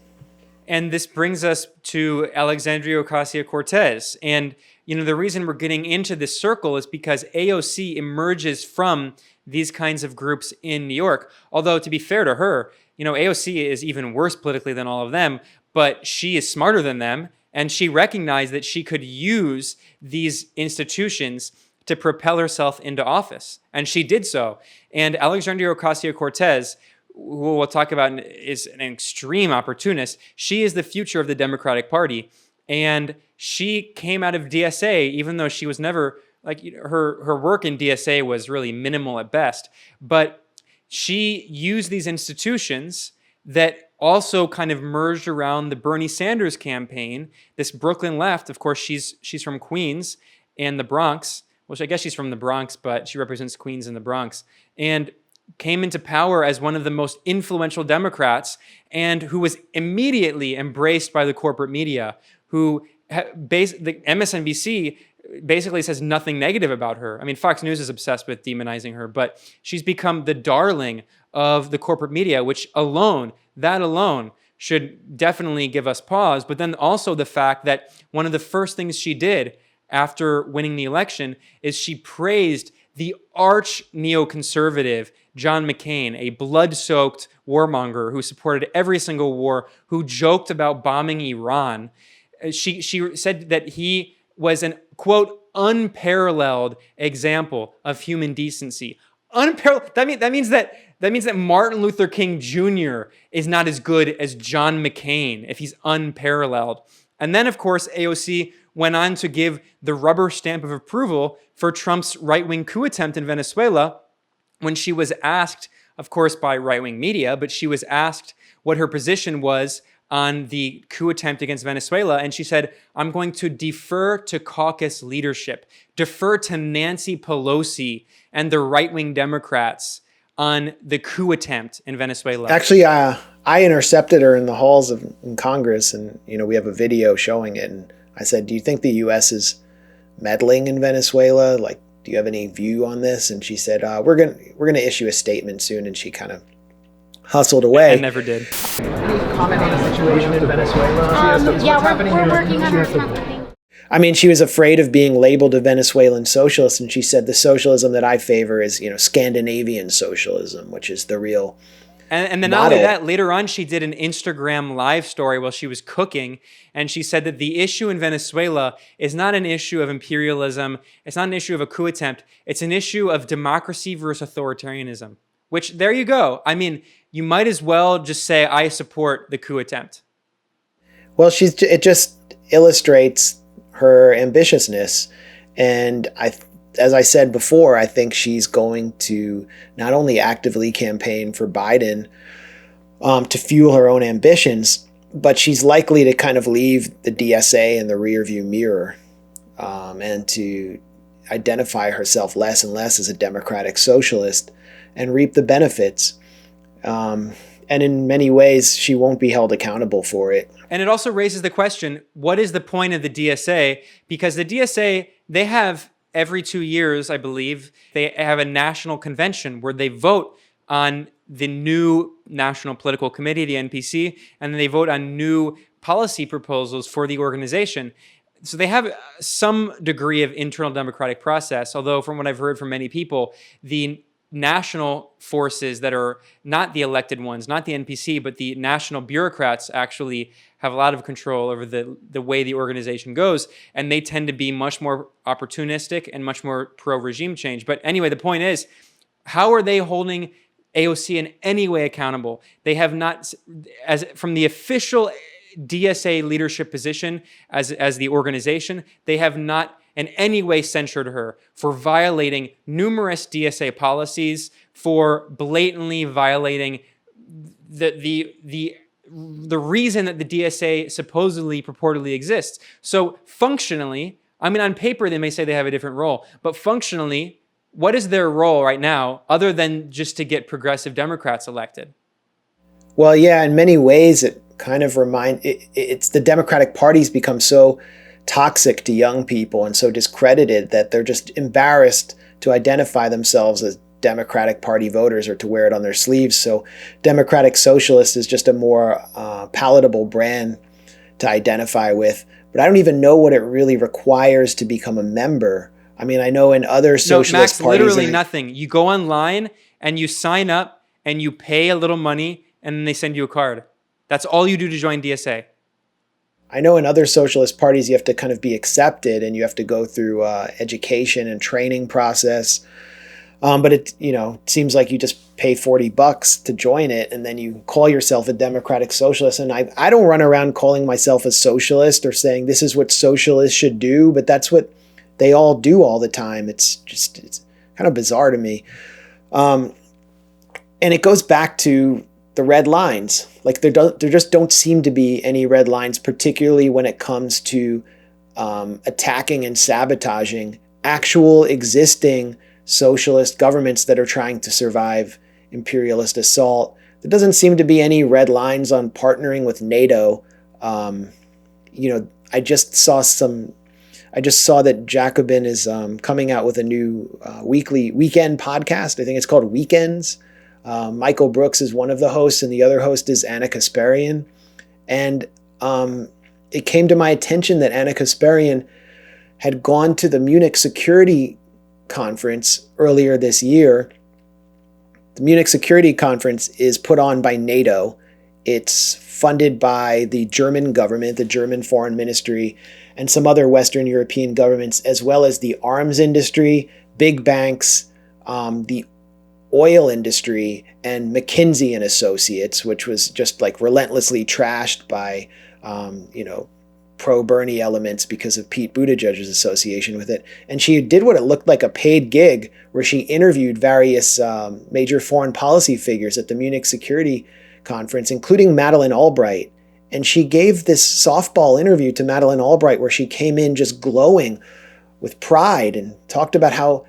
And this brings us to Alexandria Ocasio-Cortez. And, you know, the reason we're getting into this circle is because AOC emerges from these kinds of groups in New York. Although, to be fair to her, you know, AOC is even worse politically than all of them, but she is smarter than them, and she recognized that she could use these institutions to propel herself into office. And she did so. And Alexandria Ocasio-Cortez, who we'll talk about, is an extreme opportunist. She is the future of the Democratic Party. And she came out of DSA, even though she was never, like, her work in DSA was really minimal at best. But she used these institutions that also kind of merged around the Bernie Sanders campaign. This Brooklyn left, of course, she's from Queens and the Bronx. Well, I guess she's from the Bronx, but she represents Queens and the Bronx, and came into power as one of the most influential Democrats, and who was immediately embraced by the corporate media, who the MSNBC basically says nothing negative about her. I mean, Fox News is obsessed with demonizing her, but she's become the darling of the corporate media, which that alone should definitely give us pause. But then also the fact that one of the first things she did after winning the election is she praised the arch neoconservative John McCain, a blood-soaked warmonger who supported every single war, who joked about bombing Iran. She said that he was an, quote, unparalleled example of human decency. Unparalleled. That means that Martin Luther King Jr. is not as good as John McCain if he's unparalleled. And then, of course, AOC went on to give the rubber stamp of approval for Trump's right-wing coup attempt in Venezuela when she was asked, of course, by right-wing media, but she was asked what her position was on the coup attempt against Venezuela. And she said, I'm going to defer to caucus leadership, defer to Nancy Pelosi and the right-wing Democrats on the coup attempt in Venezuela. Actually, I intercepted her in the halls in Congress, and, you know, we have a video showing it. And I said, do you think the U.S. is meddling in Venezuela? Like, do you have any view on this? And she said, we're gonna issue a statement soon. And she kind of hustled away. I never did. Any comment on the situation in Venezuela? We're working on our campaign. I mean, she was afraid of being labeled a Venezuelan socialist, and she said the socialism that I favor is, you know, Scandinavian socialism, which is the real And then not only that, later on she did an Instagram live story while she was cooking, and she said that the issue in Venezuela is not an issue of imperialism, it's not an issue of a coup attempt, it's an issue of democracy versus authoritarianism. Which, there you go. I mean, you might as well just say, I support the coup attempt. Well, it just illustrates her ambitiousness. And as I said before, I think she's going to not only actively campaign for Biden to fuel her own ambitions, but she's likely to kind of leave the DSA in the rearview mirror and to identify herself less and less as a democratic socialist and reap the benefits. And in many ways, she won't be held accountable for it. And it also raises the question, what is the point of the DSA? Because the DSA, they have every 2 years, I believe, they have a national convention where they vote on the new National Political Committee, the NPC, and then they vote on new policy proposals for the organization. so they have some degree of internal democratic process, although from what I've heard from many people, the national forces that are not the elected ones, not the NPC, but the national bureaucrats actually have a lot of control over the way the organization goes, and they tend to be much more opportunistic and much more pro-regime change. But anyway, the point is, how are they holding AOC in any way accountable? They have not, as from the official DSA leadership position as the organization, they have not in any way censured her for violating numerous DSA policies, for blatantly violating the reason that the DSA supposedly purportedly exists. So functionally, I mean, on paper they may say they have a different role, but functionally, what is their role right now other than just to get progressive Democrats elected? Well, yeah, in many ways it kind of it's the Democratic Party's become so toxic to young people and so discredited that they're just embarrassed to identify themselves as Democratic Party voters or to wear it on their sleeves. So Democratic Socialist is just a more palatable brand to identify with. But I don't even know what it really requires to become a member. I mean, I know in other socialist parties... literally nothing. You go online and you sign up and you pay a little money and then they send you a card. That's all you do to join DSA. I know in other socialist parties you have to kind of be accepted and you have to go through education and training process. But it seems like you just pay $40 to join it and then you call yourself a democratic socialist. And I don't run around calling myself a socialist or saying this is what socialists should do, but that's what they all do all the time. It's kind of bizarre to me. And it goes back to the red lines. Like there just don't seem to be any red lines, particularly when it comes to attacking and sabotaging actual existing socialist governments that are trying to survive imperialist assault. There doesn't seem to be any red lines on partnering with NATO. I just saw that Jacobin is coming out with a new weekend podcast. I think it's called Weekends. Michael Brooks is one of the hosts, and the other host is Anna Kasparian. And it came to my attention that Anna Kasparian had gone to the Munich Security Conference earlier this year. The Munich Security Conference is put on by NATO. It's funded by the German government, the German Foreign Ministry, and some other Western European governments, as well as the arms industry, big banks, the oil industry, and McKinsey and Associates, which was just like relentlessly trashed by, pro-Bernie elements because of Pete Buttigieg's association with it. And she did what it looked like a paid gig where she interviewed various major foreign policy figures at the Munich Security Conference, including Madeleine Albright. And she gave this softball interview to Madeleine Albright where she came in just glowing with pride and talked about how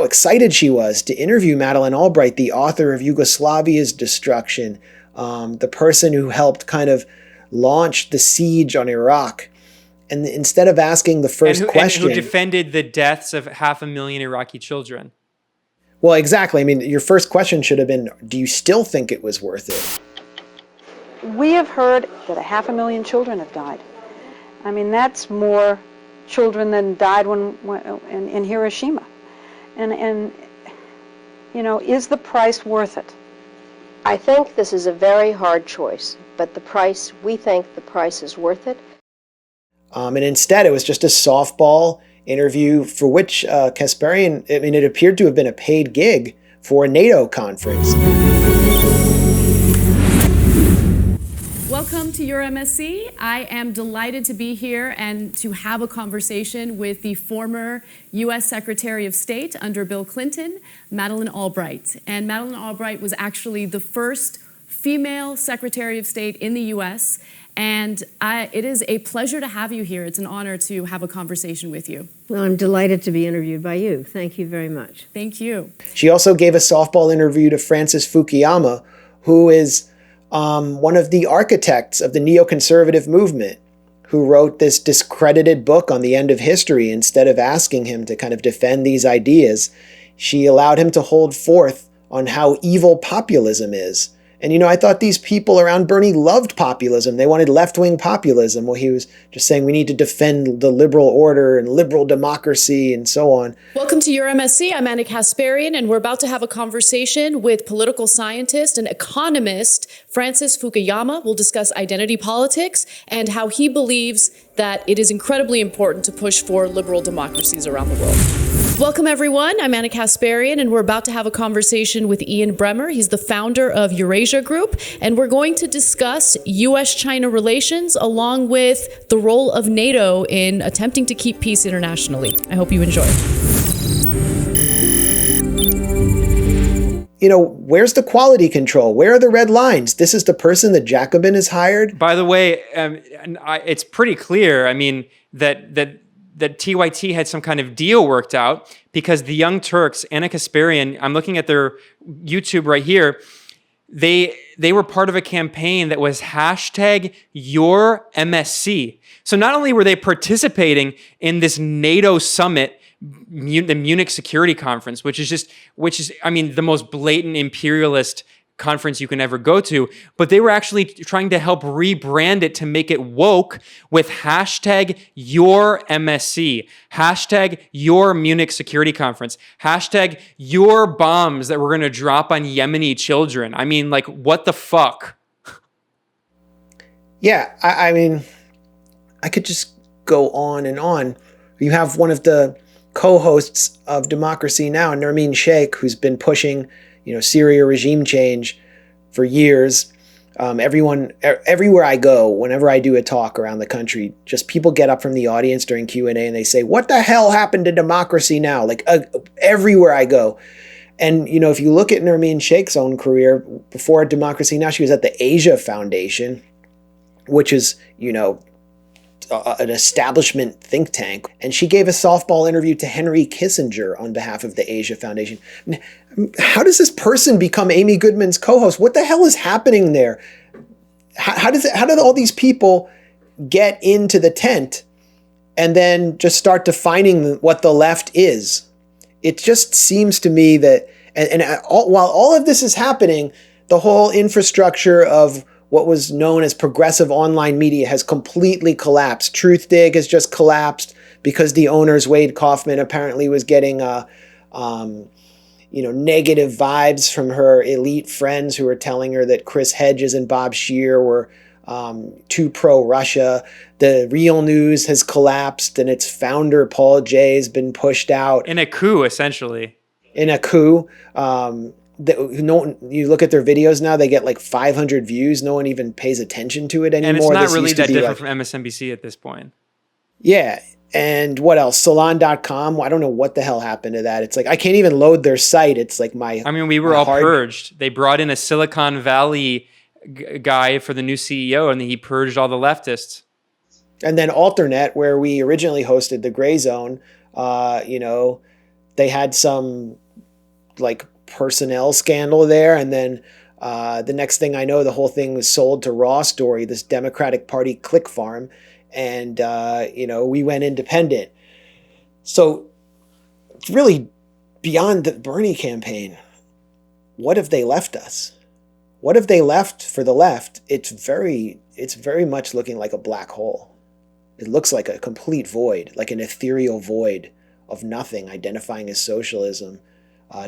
excited she was to interview Madeleine Albright, the author of Yugoslavia's destruction, the person who helped kind of launch the siege on Iraq. And instead of asking the first question... And who defended the deaths of 500,000 Iraqi children. Well, exactly. I mean, your first question should have been, do you still think it was worth it? We have heard that 500,000 children have died. I mean, that's more children than died in Hiroshima. And is the price worth it? I think this is a very hard choice, but we think the price is worth it. And instead, it was just a softball interview for which Kasparian, it appeared to have been a paid gig for a NATO conference. Welcome to your MSC. I am delighted to be here and to have a conversation with the former U.S. Secretary of State under Bill Clinton, Madeleine Albright. And Madeleine Albright was actually the first female Secretary of State in the U.S. And it is a pleasure to have you here. It's an honor to have a conversation with you. Well, I'm delighted to be interviewed by you. Thank you very much. Thank you. She also gave a softball interview to Francis Fukuyama, who is one of the architects of the neoconservative movement, who wrote this discredited book on the end of history. Instead of asking him to kind of defend these ideas, she allowed him to hold forth on how evil populism is And, I thought these people around Bernie loved populism. They wanted left-wing populism. Well, he was just saying we need to defend the liberal order and liberal democracy and so on. Welcome to your MSC. I'm Anna Kasparian, and we're about to have a conversation with political scientist and economist Francis Fukuyama. We'll discuss identity politics and how he believes that it is incredibly important to push for liberal democracies around the world. Welcome, everyone. I'm Anna Kasparian, and we're about to have a conversation with Ian Bremmer. He's the founder of Eurasia Group, and we're going to discuss U.S.-China relations along with the role of NATO in attempting to keep peace internationally. I hope you enjoy. Where's the quality control? Where are the red lines? This is the person that Jacobin has hired. By the way, it's pretty clear, that TYT had some kind of deal worked out, because the Young Turks, Anna Kasparian, I'm looking at their YouTube right here, they were part of a campaign that was #YourMSC. So not only were they participating in this NATO summit, the Munich Security Conference, which is the most blatant imperialist conference you can ever go to, but they were actually trying to help rebrand it to make it woke with #YourMSC, #Your Munich Security Conference, #Your bombs that we're going to drop on Yemeni children. What the fuck? Yeah, I could just go on and on. You have one of the co-hosts of Democracy Now!, Nermeen Sheikh, who's been pushing Syria regime change for years. Everywhere I go, whenever I do a talk around the country, just people get up from the audience during Q&A and they say, what the hell happened to Democracy Now! Everywhere I go. And, if you look at Nermeen Sheikh's own career, before Democracy Now!, she was at the Asia Foundation, which is, an establishment think tank. And she gave a softball interview to Henry Kissinger on behalf of the Asia Foundation. How does this person become Amy Goodman's co-host? What the hell is happening there? How did all these people get into the tent and then just start defining what the left is? It just seems to me that, while all of this is happening, the whole infrastructure of what was known as progressive online media has completely collapsed. Truthdig has just collapsed because the owners, Wade Kaufman, apparently was getting negative vibes from her elite friends who were telling her that Chris Hedges and Bob Scheer were too pro-Russia. The Real News has collapsed, and its founder, Paul Jay, has been pushed out. In a coup, essentially. In a coup. You look at their videos now, they get 500 views. No one even pays attention to it anymore. And it's not really that different from MSNBC at this point. Yeah. And what else? Salon.com. I don't know what the hell happened to that. It's I can't even load their site. It's we were all purged. They brought in a Silicon Valley guy for the new CEO, and he purged all the leftists. And then Alternet, where we originally hosted the Gray Zone, they had some personnel scandal there, and then the next thing I know, the whole thing was sold to Raw Story, this Democratic Party click farm, and we went independent. So it's really beyond the Bernie campaign. What have they left us? What have they left for the left? It's very much looking like a black hole. It looks like a complete void, like an ethereal void of nothing, identifying as socialism.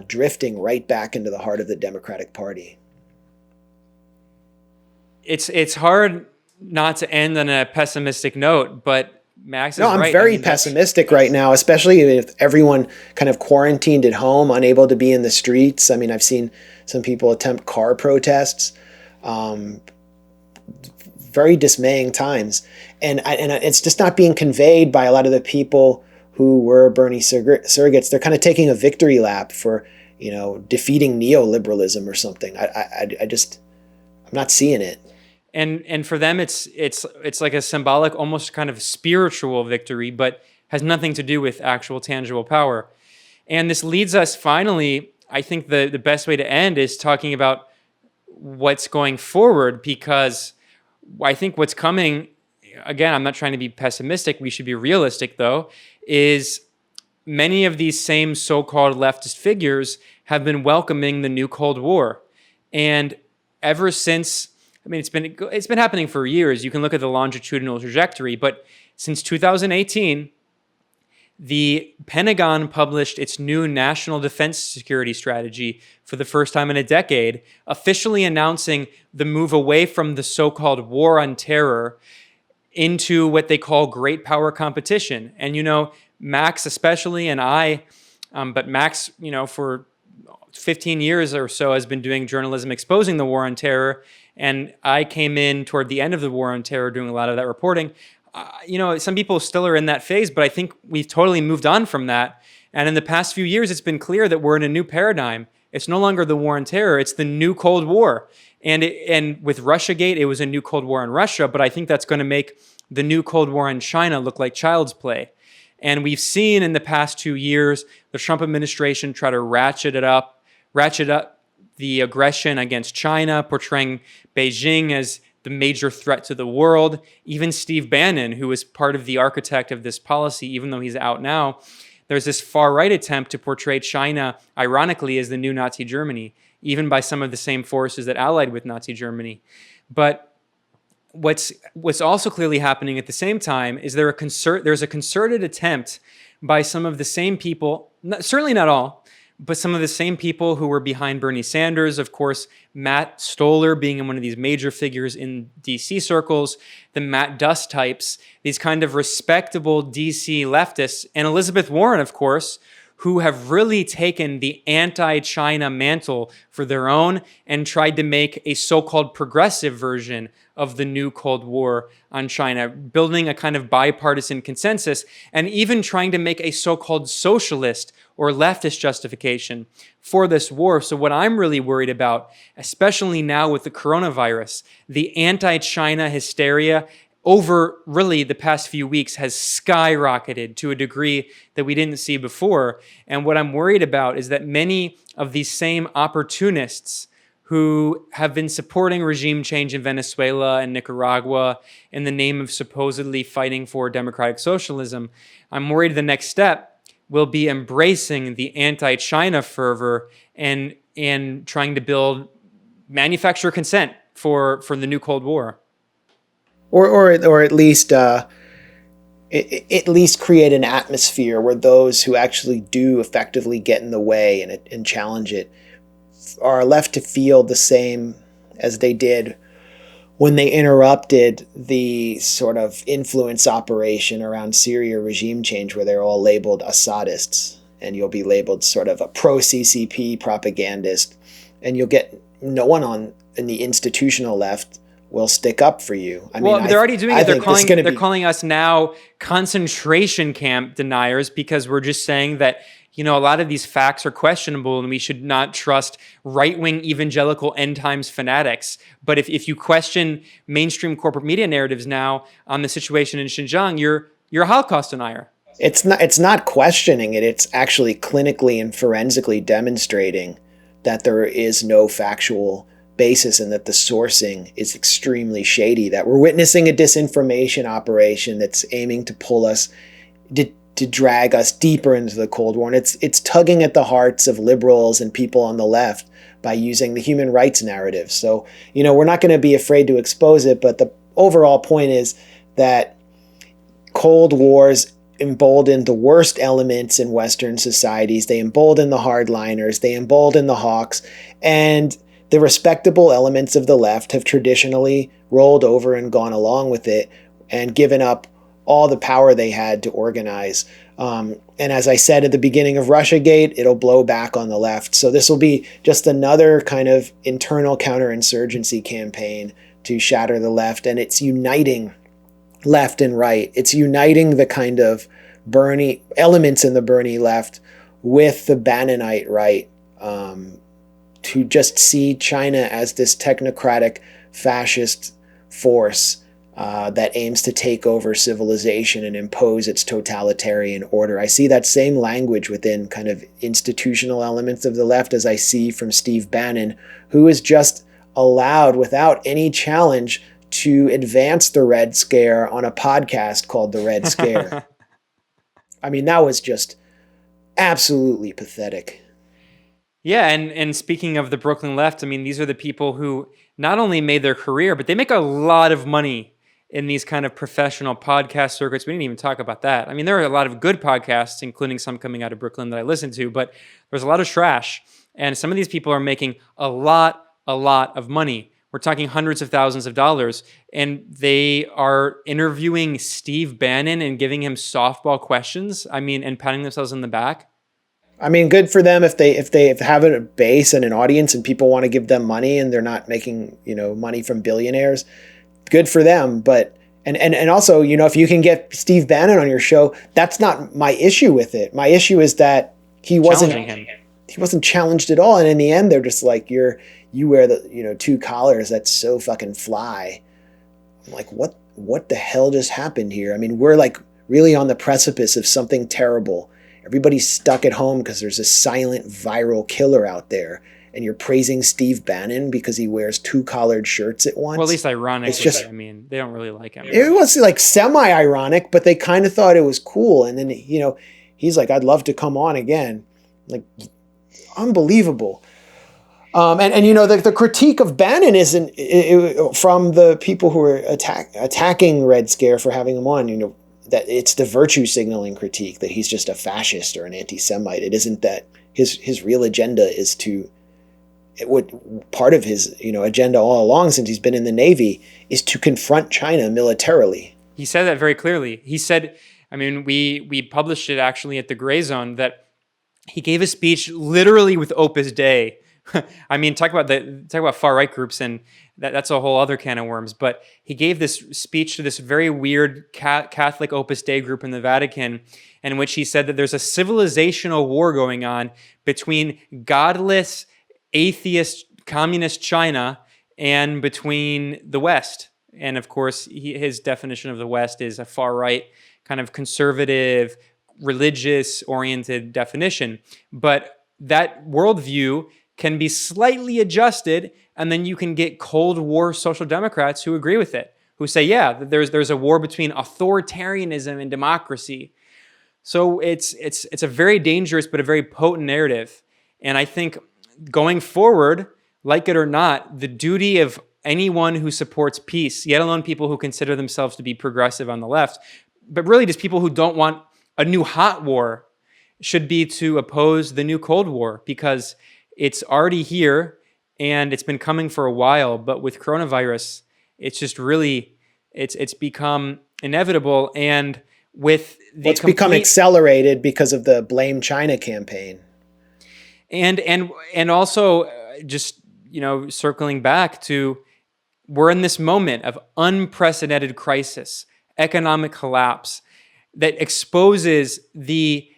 Drifting right back into the heart of the Democratic Party. It's hard not to end on a pessimistic note, but Max is right. No, I'm very pessimistic right now, especially if everyone kind of quarantined at home, unable to be in the streets. I've seen some people attempt car protests. Very dismaying times. And it's just not being conveyed by a lot of the people who were Bernie surrogates. They're kind of taking a victory lap for, defeating neoliberalism or something. I'm not seeing it. And for them, it's like a symbolic, almost kind of spiritual victory, but has nothing to do with actual tangible power. And this leads us finally, I think the best way to end is talking about what's going forward, because I think what's coming, again, I'm not trying to be pessimistic, we should be realistic though, is many of these same so-called leftist figures have been welcoming the new Cold War. And ever since, I mean, it's been happening for years. You can look at the longitudinal trajectory, but since 2018, the Pentagon published its new National Defense Security Strategy for the first time in a decade, officially announcing the move away from the so-called war on terror into what they call great power competition. And, Max especially, and I, but Max, for 15 years or so has been doing journalism exposing the war on terror. And I came in toward the end of the war on terror doing a lot of that reporting. Some people still are in that phase, but I think we've totally moved on from that. And in the past few years, it's been clear that we're in a new paradigm. It's no longer the war on terror. It's the new Cold War. And with Russiagate, it was a new Cold War in Russia, but I think that's going to make the new Cold War in China look like child's play. And we've seen in the past 2 years, the Trump administration try to ratchet up the aggression against China, portraying Beijing as the major threat to the world. Even Steve Bannon, who was part of the architect of this policy, even though he's out now, there's this far-right attempt to portray China, ironically, as the new Nazi Germany, even by some of the same forces that allied with Nazi Germany. But what's also clearly happening at the same time is there's a concerted attempt by some of the same people, certainly not all, but some of the same people who were behind Bernie Sanders, of course, Matt Stoller being one of these major figures in DC circles, the Matt Duss types, these kind of respectable DC leftists, and Elizabeth Warren, of course, who have really taken the anti-China mantle for their own and tried to make a so-called progressive version of the new Cold War on China, building a kind of bipartisan consensus, and even trying to make a so-called socialist or leftist justification for this war. So what I'm really worried about, especially now with the coronavirus, the anti-China hysteria over really the past few weeks has skyrocketed to a degree that we didn't see before. And what I'm worried about is that many of these same opportunists who have been supporting regime change in Venezuela and Nicaragua in the name of supposedly fighting for democratic socialism, I'm worried the next step will be embracing the anti-China fervor and trying to manufacture consent for the new Cold War. Or at least create an atmosphere where those who actually do effectively get in the way and challenge it are left to feel the same as they did when they interrupted the sort of influence operation around Syria regime change, where they're all labeled Assadists, and you'll be labeled sort of a pro-CCP propagandist, and you'll get no one in the institutional left will stick up for you. They're already doing it. They're calling us now concentration camp deniers because we're just saying that, a lot of these facts are questionable and we should not trust right-wing evangelical end times fanatics. But if you question mainstream corporate media narratives now on the situation in Xinjiang, you're a Holocaust denier. It's not questioning it. It's actually clinically and forensically demonstrating that there is no factual basis and that the sourcing is extremely shady, that we're witnessing a disinformation operation that's aiming to pull us, to drag us deeper into the Cold War. And it's tugging at the hearts of liberals and people on the left by using the human rights narrative. So, we're not going to be afraid to expose it, but the overall point is that Cold Wars embolden the worst elements in Western societies. They embolden the hardliners, they embolden the hawks, and the respectable elements of the left have traditionally rolled over and gone along with it and given up all the power they had to organize. And as I said at the beginning of Russiagate, it'll blow back on the left. So this will be just another kind of internal counterinsurgency campaign to shatter the left. And it's uniting left and right. It's uniting the kind of Bernie elements in the Bernie left with the Bannonite right, to just see China as this technocratic fascist force that aims to take over civilization and impose its totalitarian order. I see that same language within kind of institutional elements of the left as I see from Steve Bannon, who is just allowed without any challenge to advance the Red Scare on a podcast called The Red Scare. That was just absolutely pathetic. Yeah, and speaking of the Brooklyn left, I mean, these are the people who not only made their career, but they make a lot of money in these kind of professional podcast circuits. We didn't even talk about that. I mean, there are a lot of good podcasts, including some coming out of Brooklyn that I listen to, but there's a lot of trash. And some of these people are making a lot of money. We're talking hundreds of thousands of dollars. And they are interviewing Steve Bannon and giving him softball questions. I mean, and patting themselves on the back. I mean, good for them if they have a base and an audience and people want to give them money and they're not making, money from billionaires. Good for them. But and also, if you can get Steve Bannon on your show, that's not my issue with it. My issue is that he wasn't challenged at all. And in the end, they're just like, you wear the, two collars. That's so fucking fly. I'm like, what the hell just happened here? I mean, we're like really on the precipice of something terrible. Everybody's stuck at home because there's a silent viral killer out there. And you're praising Steve Bannon because he wears two collared shirts at once. Well, at least ironic. It's just, I mean, they don't really like him. It was like semi-ironic, but they kind of thought it was cool. And then, he's like, I'd love to come on again. Like, unbelievable. The critique of Bannon isn't from the people who are attacking Red Scare for having him on, that it's the virtue signaling critique that he's just a fascist or an anti-Semite. It isn't that his real agenda is part of his agenda all along since he's been in the Navy is to confront China militarily. He said that very clearly. He said, I mean, we published it actually at the Gray Zone, that he gave a speech literally with Opus Dei. I mean, talk about far right groups, and that's a whole other can of worms. But he gave this speech to this very weird Catholic Opus Dei group in the Vatican, in which he said that there's a civilizational war going on between godless, atheist, communist China and between the West. And of course, his definition of the West is a far right, kind of conservative, religious-oriented definition. But that worldview can be slightly adjusted, and then you can get Cold War social democrats who agree with it, who say, yeah, there's a war between authoritarianism and democracy. So it's a very dangerous but a very potent narrative. And I think going forward, like it or not, the duty of anyone who supports peace, yet alone people who consider themselves to be progressive on the left, but really just people who don't want a new hot war, should be to oppose the new Cold War, because it's already here and it's been coming for a while. But with coronavirus, it's just really, it's become inevitable. And with the it's become accelerated because of the Blame China campaign. And also just, circling back to, we're in this moment of unprecedented crisis, economic collapse that exposes the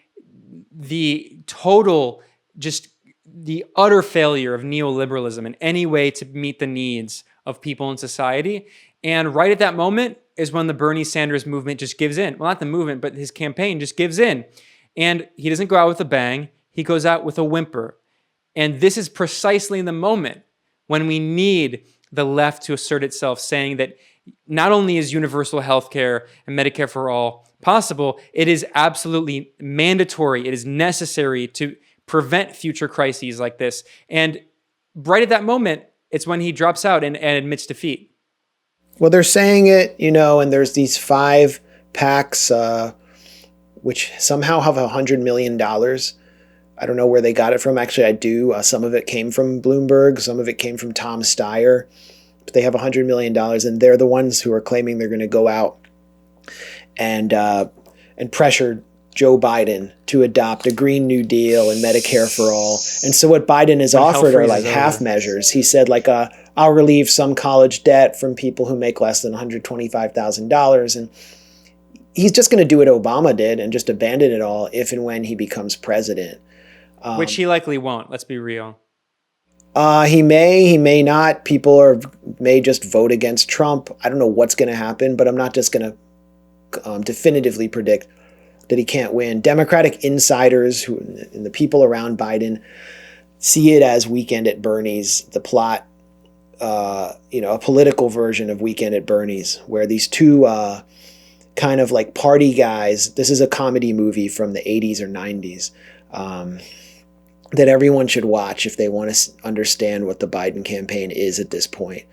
total, just the utter failure of neoliberalism in any way to meet the needs of people in society. And right at that moment is when the Bernie Sanders movement just gives in. Well, not the movement, but his campaign just gives in. And he doesn't go out with a bang. He goes out with a whimper. And this is precisely the moment when we need the left to assert itself, saying that not only is universal health care and Medicare for all possible, it is absolutely mandatory. It is necessary to prevent future crises like this. And right at that moment, it's when he drops out and admits defeat. Well, they're saying it, and there's these 5 PACs, which somehow have $100 million. I don't know where they got it from. Actually, I do. Some of it came from Bloomberg. Some of it came from Tom Steyer. But they have $100 million, and they're the ones who are claiming they're going to go out and pressure Joe Biden to adopt a Green New Deal and Medicare for all. And so what Biden has offered are like half measures. He said I'll relieve some college debt from people who make less than $125,000. And he's just going to do what Obama did and just abandon it all if and when he becomes president. Which he likely won't, let's be real. He may not. People may just vote against Trump. I don't know what's going to happen, but I'm not just going to definitively predict that he can't win. Democratic insiders and the people around Biden see it as Weekend at Bernie's, the plot, a political version of Weekend at Bernie's, where these two kind of like party guys, this is a comedy movie from the 80s or 90s, that everyone should watch if they want to understand what the Biden campaign is at this point.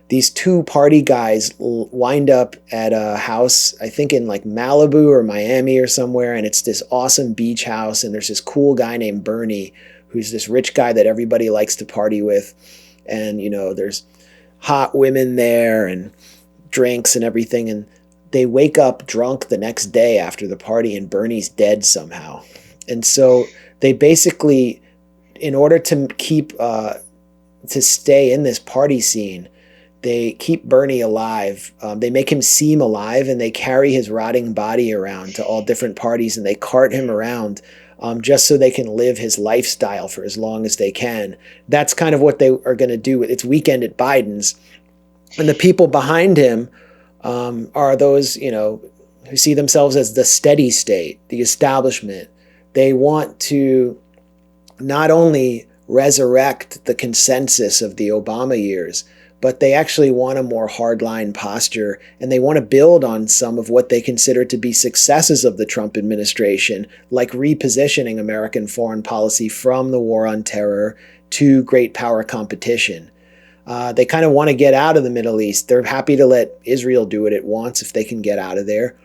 These two party guys wind up at a house, I think in like Malibu or Miami or somewhere, and it's this awesome beach house, and there's this cool guy named Bernie, who's this rich guy that everybody likes to party with, and there's hot women there and drinks and everything, and they wake up drunk the next day after the party, and Bernie's dead somehow. And so they basically, in order to keep to stay in this party scene, they keep Bernie alive. They make him seem alive, and they carry his rotting body around to all different parties, and they cart him around just so they can live his lifestyle for as long as they can. That's kind of what they are going to do. It's weekend at Biden's. And the people behind him are those, who see themselves as the steady state, the establishment. They want to not only resurrect the consensus of the Obama years, but they actually want a more hardline posture, and they want to build on some of what they consider to be successes of the Trump administration, like repositioning American foreign policy from the war on terror to great power competition. They kind of want to get out of the Middle East. They're happy to let Israel do what it wants if they can get out of there,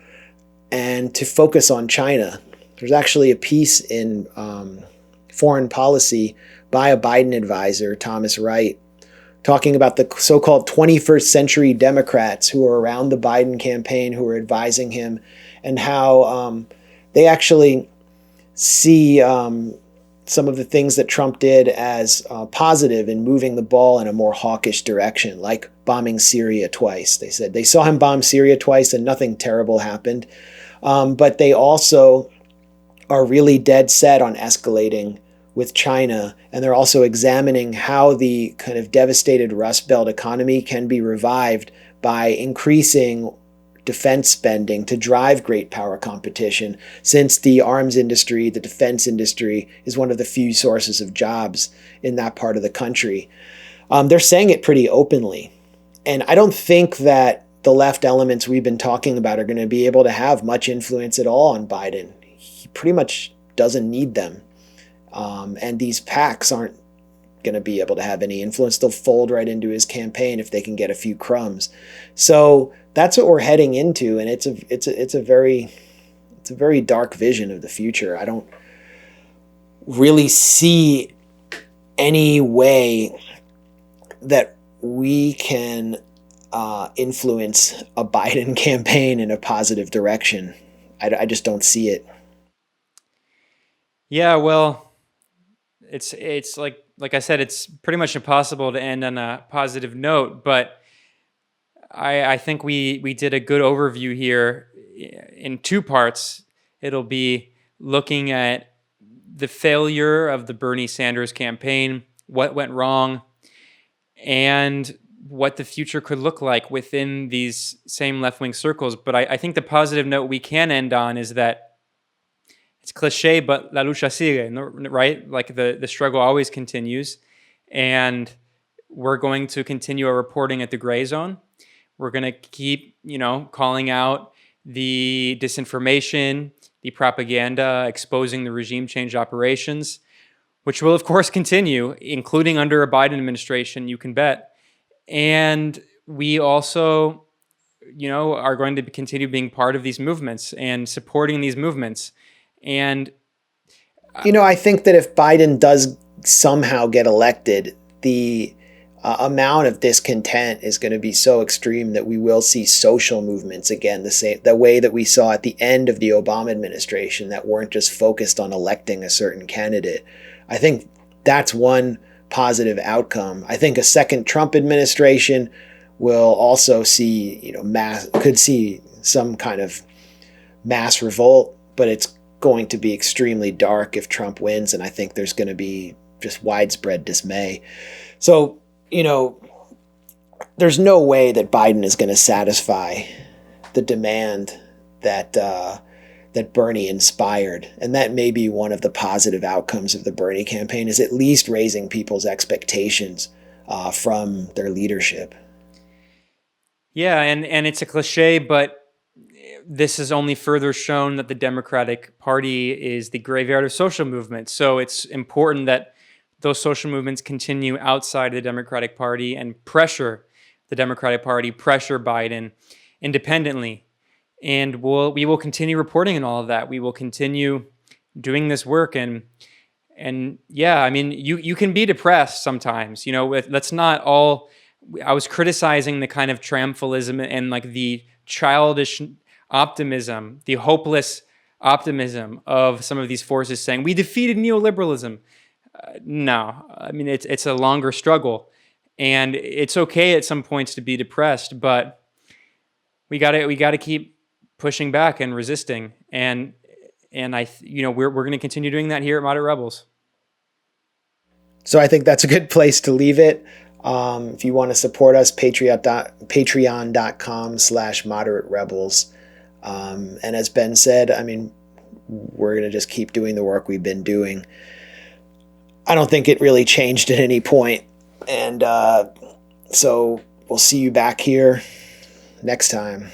and to focus on China. There's actually a piece in Foreign Policy by a Biden advisor, Thomas Wright, talking about the so-called 21st century Democrats who are around the Biden campaign, who are advising him, and how they actually see some of the things that Trump did as positive in moving the ball in a more hawkish direction, like bombing Syria twice. They said they saw him bomb Syria twice and nothing terrible happened. But they also are really dead set on escalating with China, and they're also examining how the kind of devastated Rust Belt economy can be revived by increasing defense spending to drive great power competition, since the arms industry, the defense industry, is one of the few sources of jobs in that part of the country. They're saying it pretty openly. And I don't think that the left elements we've been talking about are going to be able to have much influence at all on Biden. He pretty much doesn't need them. And these PACs aren't going to be able to have any influence. They'll fold right into his campaign if they can get a few crumbs. So that's what we're heading into, and it's a very dark vision of the future. I don't really see any way that we can influence a Biden campaign in a positive direction. I just don't see it. Yeah, well, it's like I said, it's pretty much impossible to end on a positive note, but I think we did a good overview here in two parts. It'll be looking at the failure of the Bernie Sanders campaign, what went wrong, and what the future could look like within these same left-wing circles. But I think the positive note we can end on is that it's cliche, but la lucha sigue, right? Like the struggle always continues, and we're going to continue our reporting at the Gray Zone. We're going to keep, calling out the disinformation, the propaganda, exposing the regime change operations, which will, of course, continue, including under a Biden administration, you can bet. And we also, are going to continue being part of these movements and supporting these movements. And I think that if Biden does somehow get elected, the amount of discontent is going to be so extreme that we will see social movements again, the way that we saw at the end of the Obama administration, that weren't just focused on electing a certain candidate. I think that's one positive outcome. I think a second Trump administration will also see, could see some kind of mass revolt, but it's going to be extremely dark if Trump wins, and I think there's going to be just widespread dismay. So, there's no way that Biden is going to satisfy the demand that Bernie inspired, and that may be one of the positive outcomes of the Bernie campaign, is at least raising people's expectations from their leadership. Yeah, and it's a cliche, but this has only further shown that the Democratic Party is the graveyard of social movements. So it's important that those social movements continue outside of the Democratic Party and pressure the Democratic Party, pressure Biden independently. And we will continue reporting on all of that. We will continue doing this work. And yeah, I mean, you can be depressed sometimes. You know, let's not all. I was criticizing the kind of triumphalism and like the childish optimism, the hopeless optimism of some of these forces saying we defeated neoliberalism. No, I mean it's a longer struggle, and it's okay at some points to be depressed, but we got to keep pushing back and resisting, and we're going to continue doing that here at Moderate Rebels. So I think that's a good place to leave it. If you want to support us, patreon.com/Moderate Rebels. And as Ben said, I mean, we're going to just keep doing the work we've been doing. I don't think it really changed at any point. And so we'll see you back here next time.